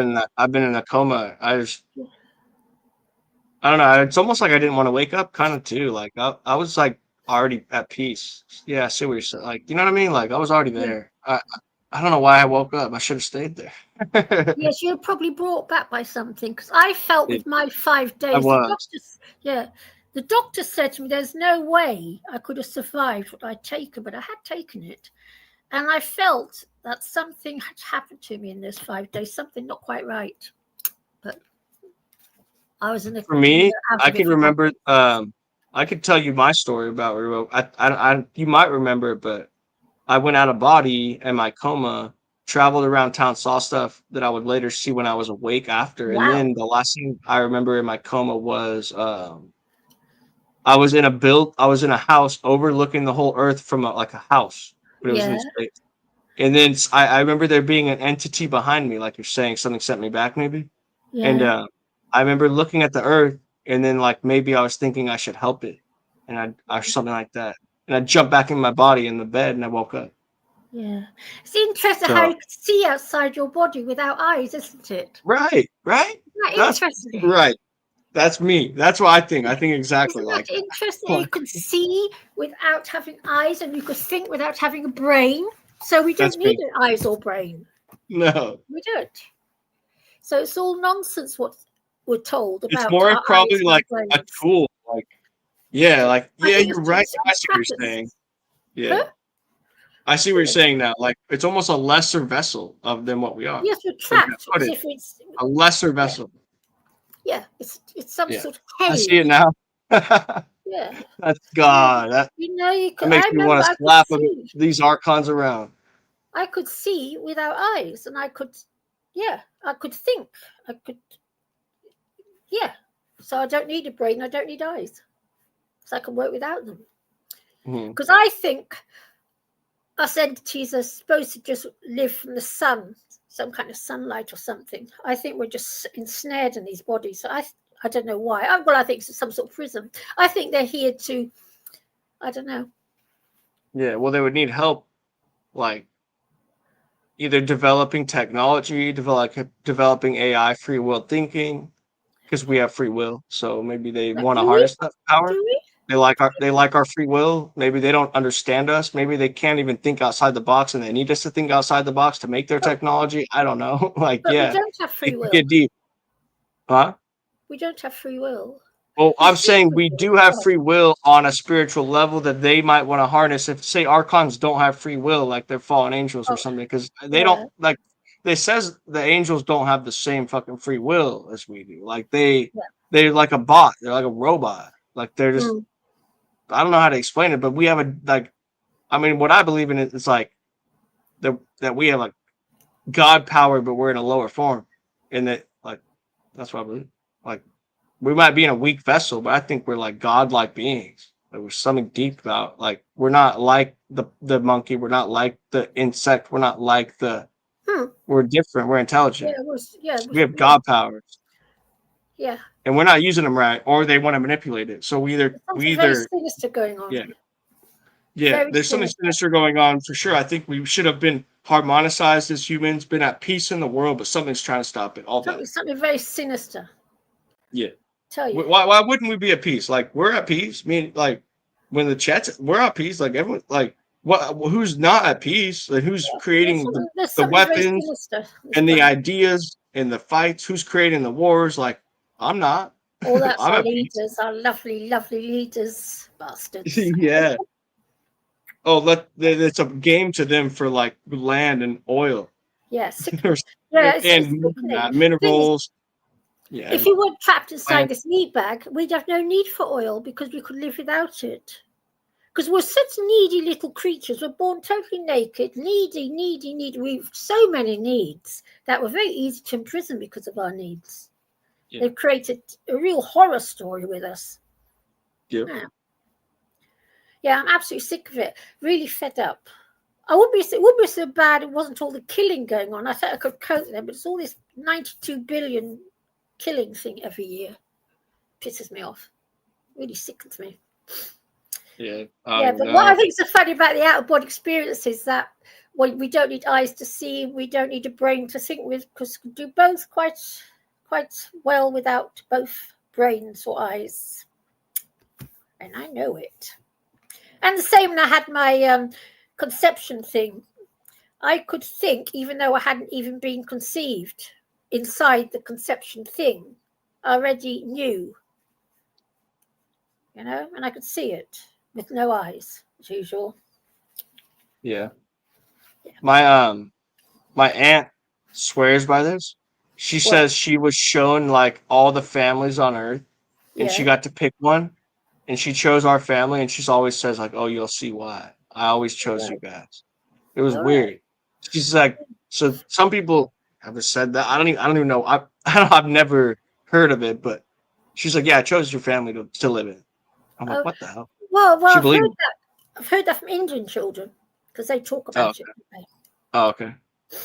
been in that coma. I don't know. It's almost like I didn't want to wake up kind of too. Like I was like already at peace. Yeah, I see what you're saying. Like, you know what I mean? Like I was already there. I don't know why I woke up. I should have stayed there. Yes, you're probably brought back by something, because I felt with my 5 days. The doctor said to me, "There's no way I could have survived what I'd taken, but I had taken it, and I felt that something had happened to me in those 5 days. Something not quite right, but I was in a For me, out I of it can for remember. I could tell you my story about remote. You might remember it, but I went out of body and my coma, traveled around town, saw stuff that I would later see when I was awake after. And Wow. then the last thing I remember in my coma was I was in a house overlooking the whole earth from like a house, but it was in Yeah. space. And then I remember there being an entity behind me, like you're saying, something sent me back maybe. And Yeah. I remember looking at the earth, and then like maybe I was thinking I should help it, and or something like that. And I jumped back in my body in the bed, and I woke up. Yeah. It's interesting So how you can see outside your body without eyes, isn't it? right. Isn't that That's interesting? right. That's me. That's what I think. I think exactly Isn't like that that. interesting? You can see without having eyes, and you can think without having a brain. So we That's don't need me. an eyes or brain. No, We don't. So it's all nonsense what we're told it's about more our probably eyes and like our a brains. tool. Like yeah, I think you're it's right. just I see what you're practice. saying. Yeah, Huh? I see what you're saying now. Like it's almost a lesser vessel of than what we are. Yes, we're Like I trapped put as it, if it's a lesser vessel. it's some Yeah, sort of I see it cage. now. Yeah. That's God. That You that could. I makes me remember want to I could slap see. these archons around. I could see without eyes, and I could think. I could, yeah. So I don't need a brain. I don't need eyes. So I can work without them. Mhm. Because I think us entities are supposed to just live from the sun, some kind of sunlight or something. I think we're just ensnared in these bodies. I don't know why. I think it's some sort of prism. I think they're here to, I don't know. Yeah, well, they would need help, like either developing technology, developing AI, free will thinking, because we have free will. So maybe they Like, want to do we? harness that power. Do we? They like our free will. Maybe they don't understand us. Maybe they can't even think outside the box, and they need us to think outside the box to make their But, technology. I don't know. Like, but we yeah, don't have free it could will. get deep, huh? We don't have free will. Well, We I'm think saying we we do. do have free will on a spiritual level that they might want to harness. If say archons don't have free will, like they're fallen angels or Oh, something, because they yeah. don't like. They says the angels don't have the same fucking free will as we do. Like they're like a bot. They're like a robot. Like they're just. Mm. I don't know how to explain it, but we have a like. I mean, what I believe in is like that we have like God power, but we're in a lower form, and that like that's what I believe. Like we might be in a weak vessel, but I think we're like godlike beings. Like there's something deep about like we're not like the monkey, we're not like the insect, we're not like the we're different, we're intelligent. We have God powers. Yeah. And we're not using them right, or they want to manipulate it. So There's something very sinister going on. Yeah, Very there's something sinister. sinister going on for sure. I think we should have been harmonized as humans, been at peace in the world, but something's trying to stop it. All that. Something very sinister. Yeah. Tell you. Why wouldn't we be at peace? Like we're at peace. I mean, like when the chats, we're at peace. Like everyone, like what? Who's not at peace? Like who's creating There's the something very weapons sinister. and the ideas and the fights? Who's creating the wars? Like I'm not. All that's I'm our at peace. leaders, our lovely, lovely leaders, bastards. Yeah. Oh, it's a game to them for like land and oil. Yes. and minerals. Yeah. If you weren't trapped inside Plants. this meat bag, we'd have no need for oil because we could live without it. Because we're such needy little creatures. We're born totally naked, needy. We've so many needs that we're very easy to imprison because of our needs. Yeah. They've created a real horror story with us. Yeah. Yeah, I'm absolutely sick of it. Really fed up. It wouldn't be so bad. It wasn't all the killing going on. I thought I could cope with it, but it's all this 92 billion killing thing every year. Pisses me off. Really sickens me. Yeah. But what I think is so funny about the out-of-body experience is that we don't need eyes to see, we don't need a brain to think with, because we do both quite well without both brains or eyes. And I know it. And the same when I had my conception thing. I could think, even though I hadn't even been conceived, inside the conception thing. I already knew, and I could see it with no eyes, as usual. Yeah. My aunt swears by this. She says she was shown like all the families on Earth, and she Yeah. got to pick one, and she chose our family, and she's always says like, "Oh, you'll see why. I always chose you guys." It was All right. weird. She's like, so some people have said that. I don't even know. I've never heard of it, but she's like, "Yeah, I chose your family to live in." I'm like, Oh, "What the hell?" well, She I've believed heard it. that. I've heard that from Indian children because they talk Oh, about okay. it. Don't Oh, okay. they?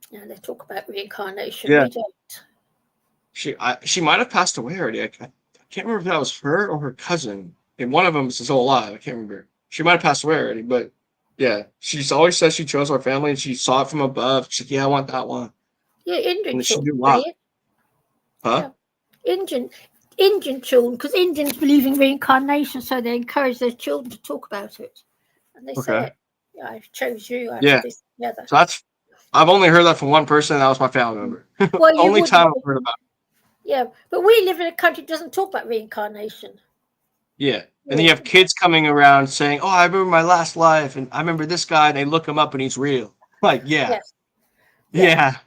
Yeah, they talk about reincarnation. Yeah. We don't. She might have passed away already. I can't remember if that was her or her cousin. And one of them is still alive. I can't remember. She might have passed away already, but yeah, she's always says she chose our family and she saw it from above. She's like, "Yeah, I want that one." Yeah, Indian And she children knew say why. it. Huh? Yeah. Indian children, because Indians believe in reincarnation, so they encourage their children to talk about it, and they say Okay. it. Yeah, I chose you. I Yeah. this, the other. So I've only heard that from one person, and that was my family member. Well, you Only wouldn't. time I've heard about it. Yeah, but we live in a country that doesn't talk about reincarnation. Yeah. And then you have kids coming around saying, "Oh, I remember my last life, and I remember this guy," and they look him up and he's real. Like, yeah. Yes. Yeah.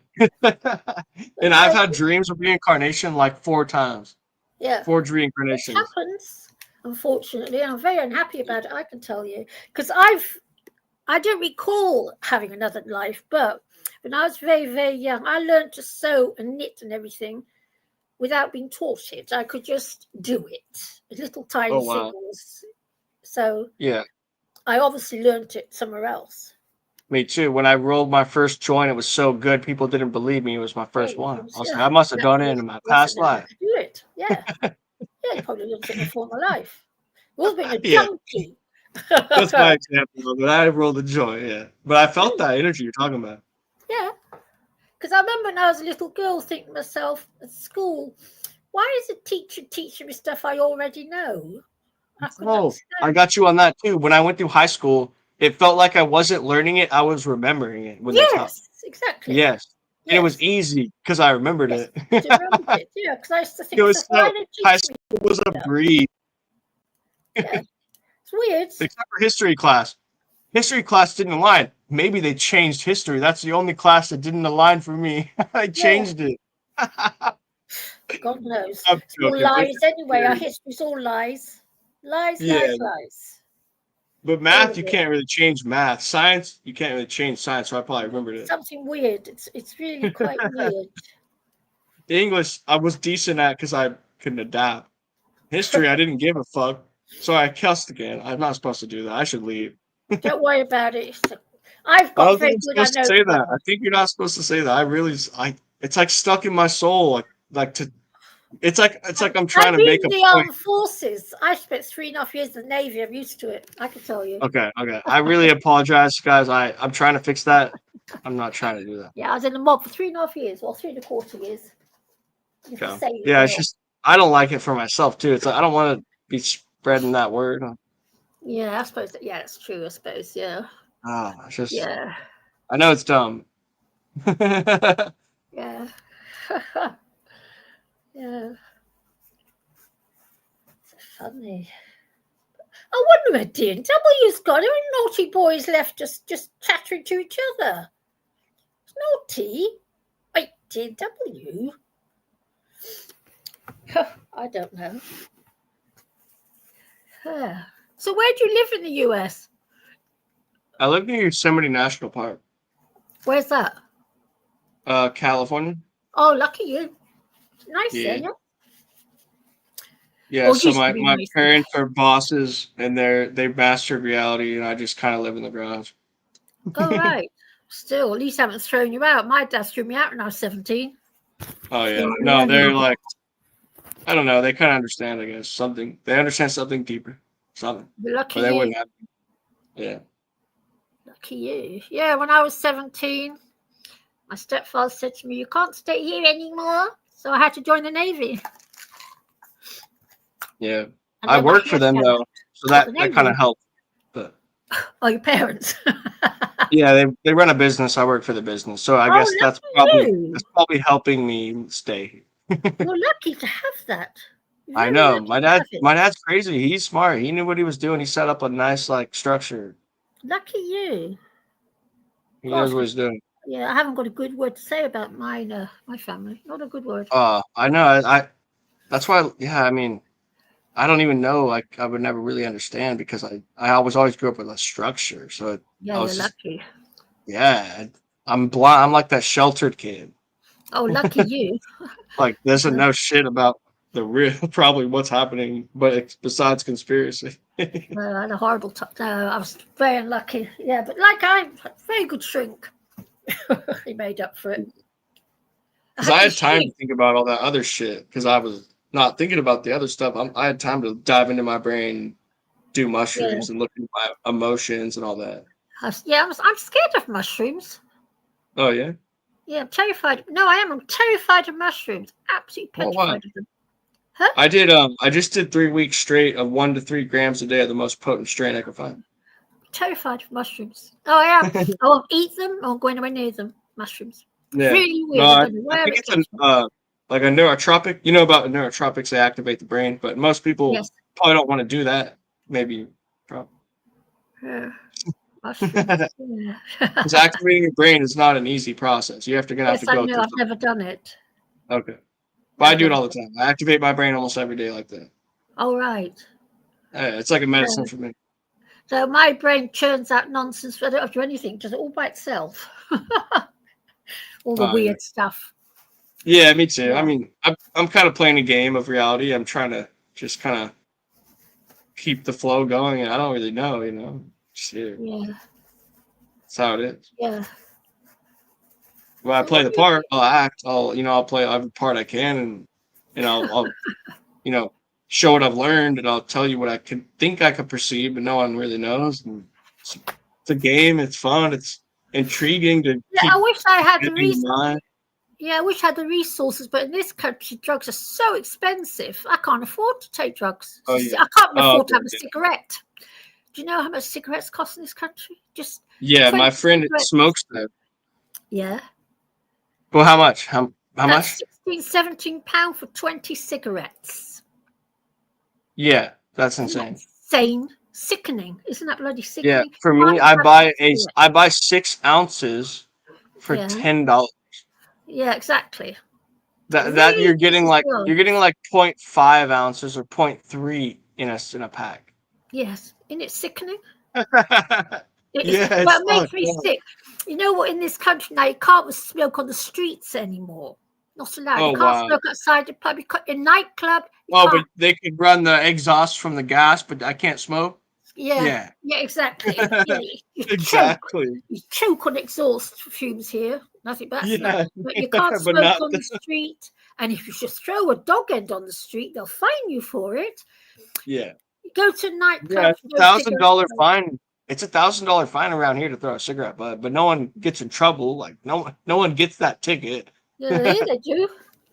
And I've had dreams of reincarnation like 4 times. Yeah. 4 It reincarnations. happens, unfortunately. I'm very unhappy about it, I can tell you. Because I don't recall having another life, but when I was very, very young, I learned to sew and knit and everything without being taught it. I could just do it. Little tiny Oh, wow. signals. So Yeah. I obviously learned it somewhere else. Me too. When I rolled my first joint, it was so good. People didn't believe me. It was my first Yeah, one. I was yeah, like, I must have done it exactly. in my Yes, I past know how life. to do it. Yeah. Yeah, you probably learned it in a former life. It was being a Yeah. junkie. That's my example of it. I rolled a joint, yeah. But I felt that energy you're talking about. Yeah. Because I remember when I was a little girl thinking to myself at school, why is the teacher teaching me stuff I already know? I couldn't Oh, I understand. got you on that too. When I went through high school, it felt like I wasn't learning it. I was remembering it when they taught. Yes, exactly. Yes. And it was Yes. easy because I remembered Yes. it. To remember it. Yeah, because I used to think, It was why so are they high teaching me school was a stuff? breeze, Yeah. It's weird. except for history class. History class didn't align. Maybe they changed history. That's the only class that didn't align for me. I changed it. God knows. I'm It's all joking, but lies it's anyway. Our scary. history's all lies. Lies, Yeah, lies, lies. but All math of you it. can't really change math. Science you can't really change science. So I probably remembered it. Something weird. It's really quite weird. English I was decent at because I couldn't adapt. History I didn't give a fuck, so I cussed again. I'm not supposed to do that. I should leave. Don't worry about it. I've I got don't think very I'm good. I supposed to know say that. grammar. I think you're not supposed to say that. It's like stuck in my soul. It's like I'm trying I've to been make in a the point. armed forces. I spent 3.5 years in the Navy. I'm used to it. I can tell you. Okay. I really apologize, guys. I'm trying to fix that. I'm not trying to do that. Yeah, I was in the mob for 3.5 years, or 3.25 years. Just Okay. say Yeah, it's just I don't like it for myself too. It's like I don't want to be spreading that word. Yeah, I suppose. Yeah, it's true. I suppose. Yeah. It's just Yeah. I know it's dumb. Yeah. Yeah. So funny. I wonder where D and W's gone. How many naughty boys left just chattering to each other? It's naughty. Wait, D and W. I don't know. So where do you live in the US? I live near Yosemite National Park, Where's that? California. Oh, lucky you. Nice Yeah. there, yeah. Yeah, Or so used to my, be my nice. parents are bosses and they mastered reality and I just kind of live in the garage. Oh, right. Still, at least I haven't thrown you out. My dad threw me out when I was 17. Oh yeah. So, No, yeah, they're like I don't know, they kinda understand, I guess. They understand something deeper. Something. lucky Or they you. wouldn't have Yeah. Lucky you. Yeah, when I was 17, my stepfather said to me, "You can't stay here anymore." So I had to join the Navy. Yeah. And I then my work for them head though, so got the that kinda Navy. helped. But Oh, your parents. yeah, they run a business, I work for the business. So I Oh, guess lucky you. that's probably helping me stay. You're lucky to have that. I Very know. lucky to have it. My dad's crazy. He's smart. He knew what he was doing. He set up a nice like structure. Lucky you. He Gosh, knows what he's doing. Yeah, I haven't got a good word to say about my family. Not a good word. I know. I that's why. Yeah, I mean, I don't even know. Like, I would never really understand because I always grew up with a structure. So Yeah, I you're was just, lucky. yeah. I'm blind. I'm like that sheltered kid. Oh, lucky you. Like, doesn't know shit about the real, probably what's happening, but it's besides conspiracy. Well, I had a horrible time. No, I was very unlucky. Yeah, but like I'm a very good shrink. He made up for it. Because I had this time to shrink. think about all that other shit. Because I was not thinking about the other stuff. I had time to dive into my brain, do Yeah, mushrooms, and look at my emotions and all that. I'm scared of mushrooms. Oh yeah. Yeah, I'm terrified. No, I am. I'm terrified of mushrooms. Absolutely Oh wow. petrified of them. Huh? I just did 3 weeks straight of 1 to 3 grams a day of the most potent strain I could find. Terrified of mushrooms. Oh, I am. I won't eat them. I won't go anywhere near them. Mushrooms. Yeah. Really No, weird. I don't know I where think it it's comes from. like a neurotropic. You know about neurotropics, they activate the brain, but most people Yes. probably don't want to do that. Maybe probably. Mushrooms. Yeah. Because activating your brain is not an easy process. You're gonna have Yes, to I go know. through I've never done it. something. Okay. But I I've do it never. all the time. I activate my brain almost every day like that. All right. It's like a medicine for me. So my brain churns out nonsense. I don't have to do anything. Does it all by itself. All the Oh, yeah. weird stuff. Yeah, me too. Yeah. I mean, I'm kind of playing a game of reality. I'm trying to just kind of keep the flow going, and I don't really know, Just here. Yeah. That's how it is. Yeah. When I So play what the do you part, I'll act. I'll play every part I can, and I'll show what I've learned, and I'll tell you what I could perceive, but no one really knows. And it's a game. It's fun. It's intriguing to Yeah, keep I wish I had the keeping in mind. Yeah, I wish I had the resources, but in this country, drugs are so expensive. I can't afford to take drugs. Oh yeah. I can't afford to Okay, have a yeah. cigarette. Do you know how much cigarettes cost in this country? Just Yeah, 20 my friend cigarettes. smokes that. Yeah. Well, how much? How That's much? £16, £17 for 20 cigarettes. Yeah, that's Isn't that insane. insane? Sickening. Isn't that bloody Yeah, sickening? for Why me, is that I buy 6 ounces for Yeah. $10. Yeah, exactly. That you're getting like Well, 0.5 ounces or 0.3 in a pack. yes. Isn't it sickening? Yeah, It it's makes fucked me up. sick. You know what? In this country now, you can't smoke on the streets anymore. Not allowed. Oh You can't wow. smoke outside the pub. In nightclub, you Oh, but can't. they could run the exhaust from the gas, but I can't smoke. Yeah, Yeah, exactly. Yeah, you choke. exactly. You choke on exhaust fumes here. Nothing but smoke. Yeah, But you can't but smoke not. on the street. And if you just throw a dog end on the street, they'll fine you for it. Yeah, You go to a yeah. nightclub, It's no cigarettes. $1,000 fine. It's $1,000 fine around here to throw a cigarette, but no one gets in trouble. Like no one gets that ticket. Yeah, they do.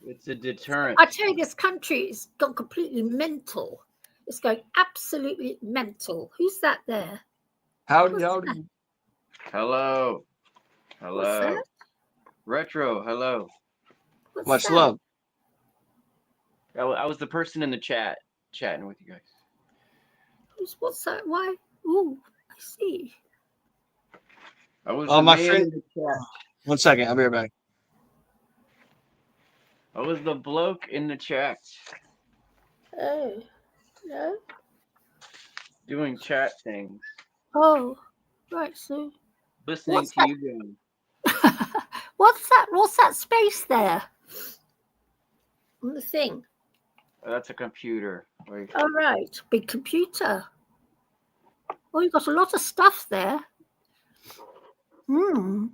It's a deterrent. I tell you, this country has gone completely mental. It's going absolutely mental. Who's that there? Howdy. Hello. What's Hello. that? Retro, hello. What's Much that? love. I was the person in the chat chatting with you guys. What's that? Why? Ooh, I see. I was Oh, the my man friend. in the chat. 1 second. I'll be right back. I was the bloke in the chat Oh, no. doing chat things, Oh, right. So, listening what's to you guys. What's that space there on the thing? That's a computer. Like, All right, big computer. Oh, you've got a lot of stuff there. Hmm.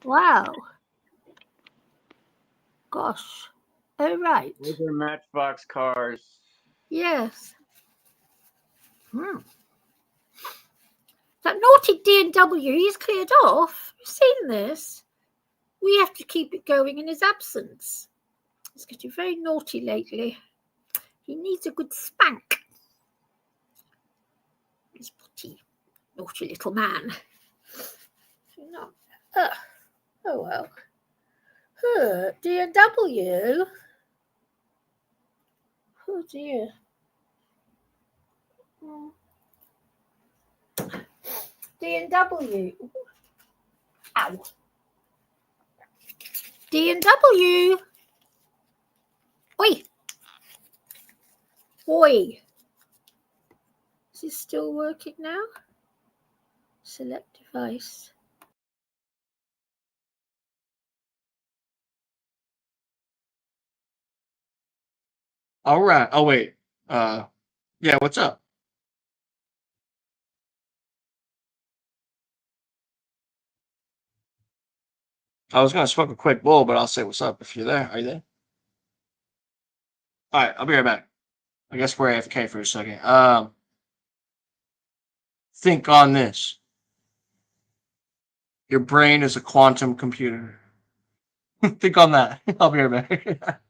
Wow. Gosh. Oh, right. those are Matchbox cars. Yes. Hmm. That naughty D&W, he's cleared off. You've seen this. We have to keep it going in his absence. He's getting very naughty lately. He needs a good spank. He's naughty little man. No. Oh well. D&W. Oh dear. D&W. Ow. D&W. Oi. Oi. Is this still working now? Select device. All right. Oh wait. Yeah. What's up? I was gonna smoke a quick bowl, but I'll say what's up if you're there. Are you there? All right. I'll be right back. I guess we're AFK for a second. Think on this. Your brain is a quantum computer. Think on that. I'll be right back.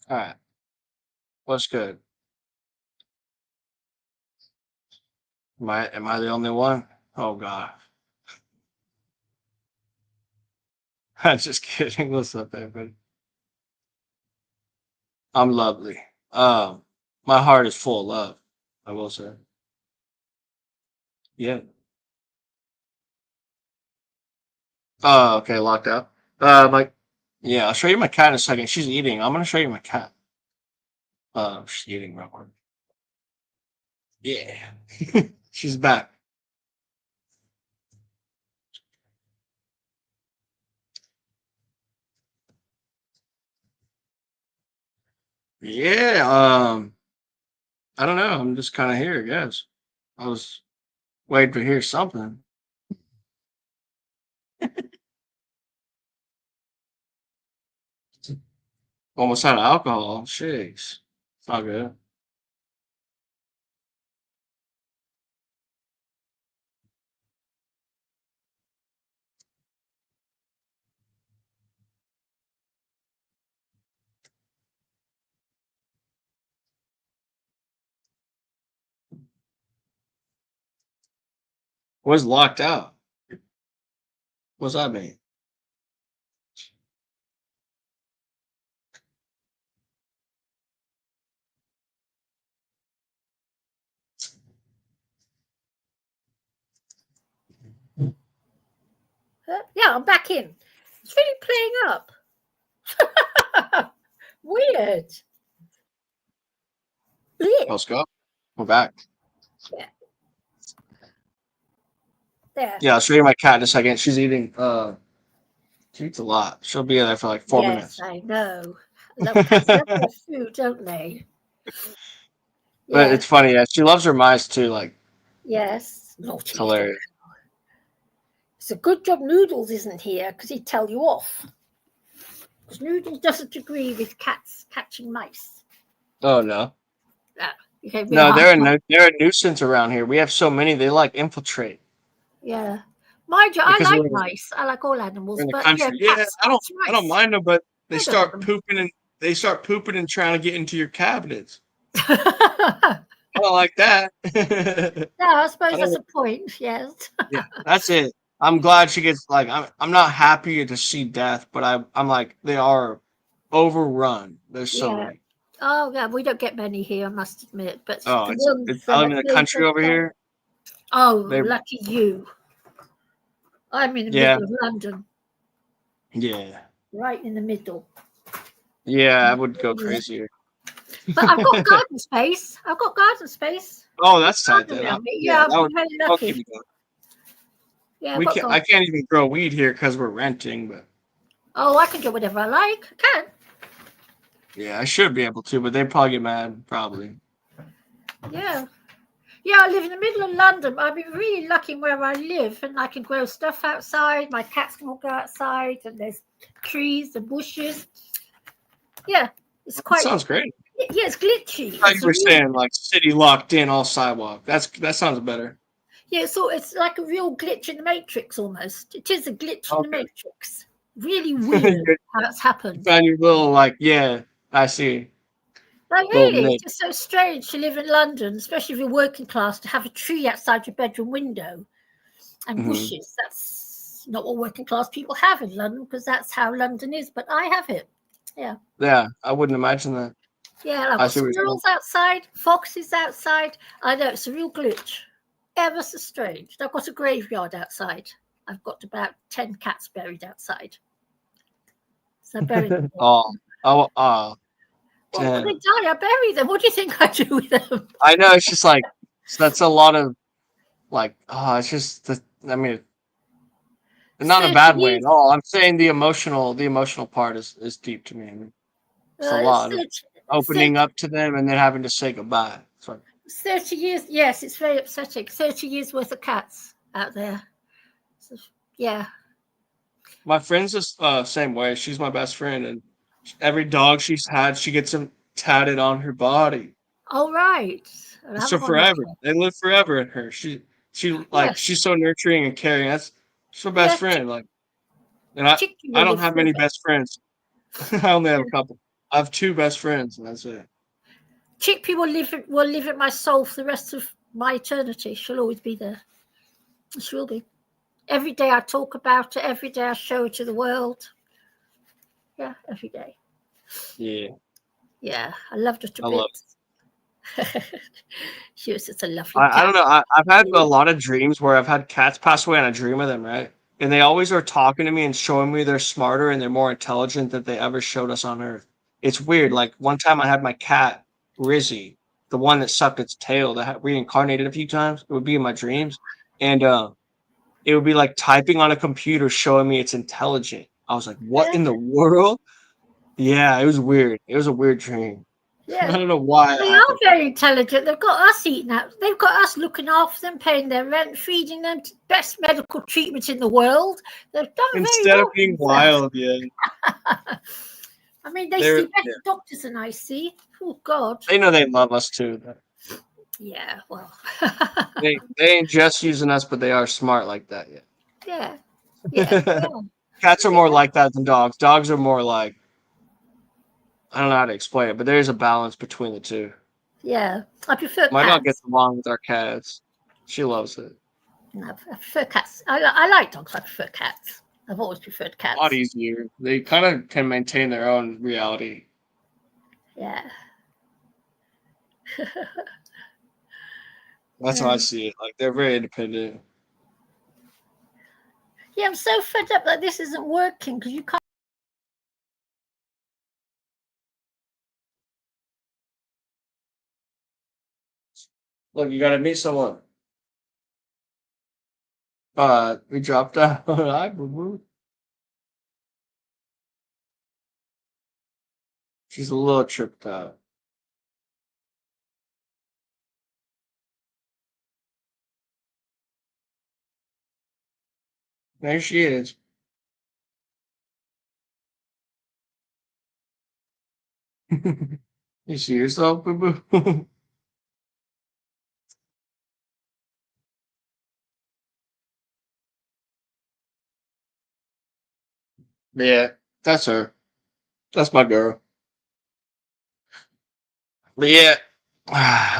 All right. What's good? Am I the only one? Oh god. I'm just kidding. What's up, everybody? I'm lovely. My heart is full of love. I will say. Yeah. Oh, okay, locked out. Yeah, I'll show you my cat in a second. She's eating. I'm gonna show you my cat. She's eating real quick. Yeah. She's back. Yeah, I don't know. I'm just kind of here, I guess. I was waiting to hear something. Almost out of alcohol. Jeez. It's not good. What's locked out? What's that mean? Yeah, I'm back in. It's really playing up. Weird. Weird. Let's go. We're back. There. Yeah, I'll show you my cat in a second. She's eating. She eats a lot. She'll be there for like 4 minutes. Yes, I know. Cats love their food, don't they? But Yeah. it's funny. Yeah, she loves her mice too. Like, Yes. Naughty. it's hilarious. It's a good job Noodles isn't here because he'd tell you off. Because Noodles doesn't agree with cats catching mice. Oh no. Okay, No, they're a nuisance around here. We have so many. They like infiltrate. Yeah. Mind you, I Because like we're mice. I like all animals, in the but country. yeah, Yeah, cats, I mice, don't mind them, but they I don't want start pooping and trying to get into your cabinets. them. I don't like that. No, I I suppose don't. that's a point. Yes. Yeah, that's it. I'm glad she gets like I'm not happy to see death, but I'm like they are overrun. There's so Yeah. many. Oh, yeah. We don't get many here, I must admit. But Oh, the it's ones I live in that the country over here. Oh, They lucky you! I'm in the yeah, middle of London, yeah. right in the middle. Yeah, I would go Yeah. crazier. But I've got garden space. I've got garden space. Oh, that's tight Garden then. around me. Yeah, Yeah, that I'm would very I'll keep lucky. it going. Yeah, I've We got can't. I garden. can't even grow weed here because we're renting. But Oh, I can do whatever I like. I can. yeah, I should be able to. But they probably get mad. Probably. Yeah. Yeah, I live in the middle of London. I've been really lucky where I live, and I can grow stuff outside. My cats can all go outside, and there's trees and bushes. Yeah, it's That quite. sounds great. Yeah, it's glitchy. I thought It's you a were real, saying like city locked in, all sidewalk. That sounds better. yeah, so it's like a real glitch in the matrix almost. It is a glitch in the Okay. matrix. Really weird You how it's happened. found your little like yeah. I see. Like Little really, niche. it's just so strange to live in London, especially if you're working class, to have a tree outside your bedroom window and Mhm. bushes. That's not what working class people have in London because that's how London is. But I have it. Yeah. Yeah, I wouldn't imagine that. Yeah, I've I got see what you're saying. squirrels outside, foxes outside. I know it's a real glitch. Ever so strange. I've got a graveyard outside. I've got about 10 cats buried outside. So I bury them. Oh, oh, Well, when damn. they die, I bury them. What do you think I do with them? I know it's just like that's a lot of like it's just I mean not in a 30 bad way years, at all. I'm saying the emotional part is deep to me. I mean, it's a it's lot of 30, opening up to them and then having to say goodbye. So 30 years. Yes, it's very upsetting. 30 years worth of cats out there. So, yeah. my friend's the same way. She's my best friend, and every dog she's had, she gets them tatted on her body. All right. I It's haven't for gone that forever. far. They live forever in her. She like Yes. she's so nurturing and caring. That's she's my best Yes. friend. Like, and I Chicky I will don't live have many forever. best friends. I only have a couple. I have two best friends, and that's it. Chickpea will live in my soul for the rest of my eternity. She'll always be there. She will be. Every day I talk about her. Every day I show her to the world. Yeah, every day. Yeah, Yeah, I loved her to I love bits. She was such a lovely I cat. don't know. I've had a lot of dreams where I've had cats pass away and I dream of them, right? And they always are talking to me and showing me they're smarter and they're more intelligent than they ever showed us on Earth. It's weird. Like one time I had my cat, Rizzy, the one that sucked its tail, that had reincarnated a few times. It would be in my dreams. And it would be like typing on a computer showing me it's intelligent. I was like, what in the world? Yeah, it was weird. It was a weird dream. I Yeah, don't know why it they are happened. very intelligent. They've got us eating out. They've got us looking after them, paying their rent, feeding them best medical treatment in the world. They've done very Instead of well for being themselves. wild, yeah. I mean, they They're see better doctors than I see. Oh God. they know they love us too. Yeah. Well. They ain't just using us, but they are smart like that. Yeah. Yeah. Yeah. Yeah. Cats are Yeah. more like that than dogs. Dogs are more like I don't know how to explain it, but there's a balance between the two. Yeah. I prefer My dog gets cats. along with our cats. She loves it. No, I prefer cats. I like dogs. I prefer cats. I've always preferred A lot cats. easier. They kind of can maintain their own reality. Yeah. That's how I see it. Like they're very independent. Yeah, I'm so fed up that this isn't working because you can't. Look, you gotta meet someone. We dropped out. Hi, boo boo. She's a little tripped out. There she is. You see yourself, boo boo? Yeah, that's her. That's my girl. But yeah,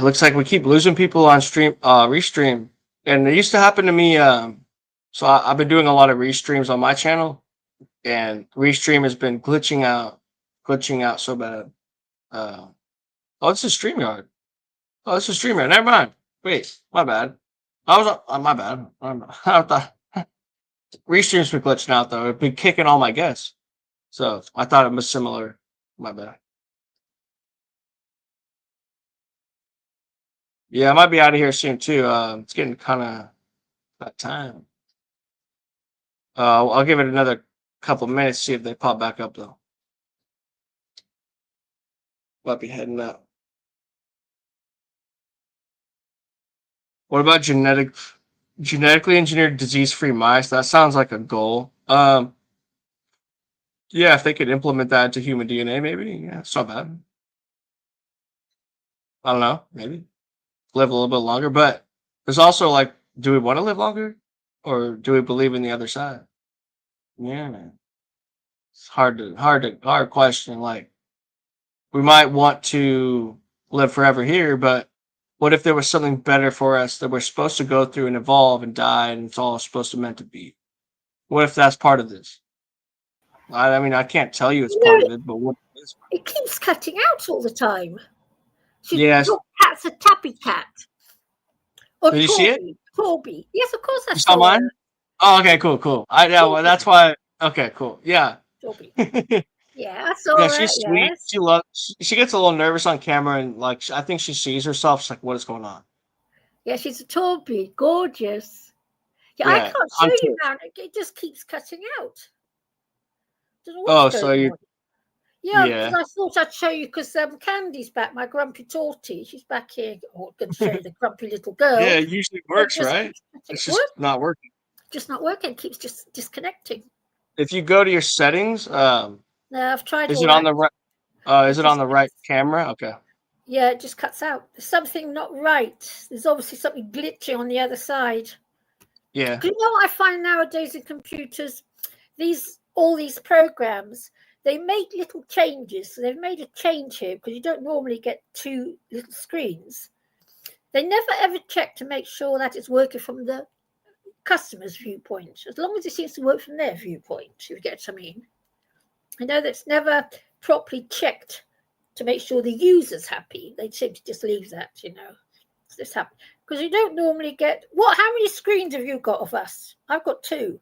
looks like we keep losing people on restream, and it used to happen to me. So I've been doing a lot of restreams on my channel, and restream has been glitching out so bad. Oh, it's a StreamYard. Oh, it's a StreamYard. Never mind. Wait, my bad. I was my bad. I thought restream's been glitching out though. It's been kicking all my guests, so I thought it was similar. My bad. Yeah, I might be out of here soon too. It's getting kind of that time. I'll give it another couple minutes, see if they pop back up though. Might be heading out. What about genetically engineered disease-free mice? That sounds like a goal. Yeah, if they could implement that into human DNA, maybe. Yeah, it's not bad. I don't know, maybe live a little bit longer. But there's also like, do we want to live longer, or do we believe in the other side? Yeah, man. It's hard question. Like, we might want to live forever here, but what if there was something better for us that we're supposed to go through and evolve and die, and it's all supposed to meant to be? What if that's part of this? I mean, I can't tell you it's part of it, but what is? It keeps cutting out all the time. Yes. Your cat's a tappy cat. Or Did you see it? Torby. Yes, of course I You saw saw mine? her. Oh, okay, cool. Well, that's why. Okay, cool. Yeah. Torby. Yeah, Yeah, I saw her. she's sweet. Yes. She gets a little nervous on camera, and like I think she sees herself. She's like, "What is going on?" Yeah, she's a Torby. Gorgeous. Yeah, I Yeah. can't show you now. It just keeps cutting out. Don't know Oh, what's so going you? on. Yeah, Yeah. because I thought I'd show you because Candy's back, my grumpy tortie. She's back here. Oh, I'm going to show you the grumpy little girl. Yeah, it usually works, just right? keeps It's just not working. Just not working. It keeps just disconnecting. If you go to your settings, No, I've tried. is all it on that. the right? Is it on the right camera? Okay. Yeah, it just cuts out. There's something not right. There's obviously something glitchy on the other side. Yeah. Do you know what I find nowadays in computers? All these programs, they make little changes. So they've made a change here because you don't normally get two little screens. They never ever check to make sure that it's working from the customer's viewpoint. As long as it seems to work from their viewpoint, you get what I mean. I know that's never properly checked to make sure the user's happy. They seem to just leave that, this happen because you don't normally get how many screens have you got of us? I've got 2.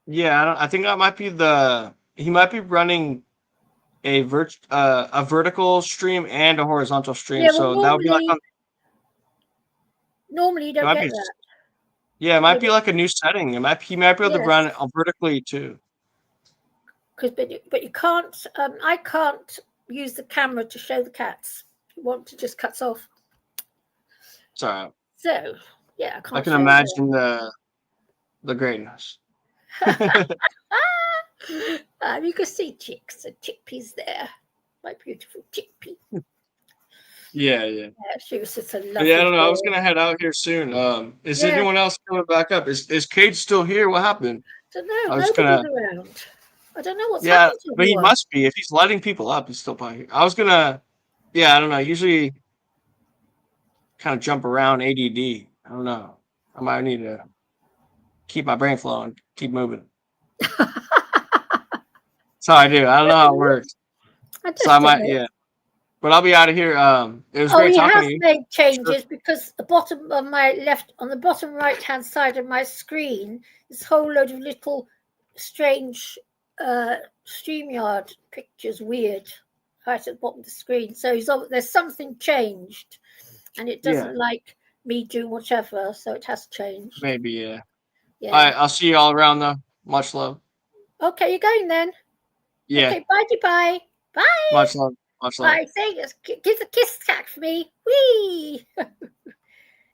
Yeah, I think that might be he might be running a vertical stream and a horizontal stream. Yeah, So that would be like normally you don't get that. Yeah, it might be like a new setting. He might be able to run it vertically too. But you can't. I can't use the camera to show the cats. If you want to just cuts off. Sorry. So yeah, I can imagine the greatness. You can see Chicks. The chickpeas there. My beautiful chickpea. Yeah. She was just a lovely. Yeah, I don't know. I was gonna head out here soon. Is anyone else coming back up? Is Cade still here? What happened? I don't know. Nobody's around. I don't know what's happened to but he must be. If he's letting people up, he's still probably here. I was gonna. Yeah, I don't know. Usually, kind of jump around ADD. I don't know. I might need to keep my brain flowing, keep moving. That's how I do. I don't know how it works. So I might, But I'll be out of here. It was great talking to you. He has made changes because the bottom of on the bottom right-hand side of my screen, this whole load of little strange StreamYard pictures, weird, right at the bottom of the screen. So there's something changed, and it doesn't like me doing whatever, so it has changed. Maybe, yeah. All right, I'll see you all around though. Much love. Okay, you're going then. Yeah. Okay, bye. Bye. Much love. Bye. Say, give the kiss tack for me. Whee!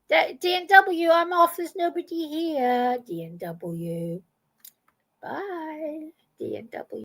DNW, I'm off. There's nobody here. DNW. Bye. DNW.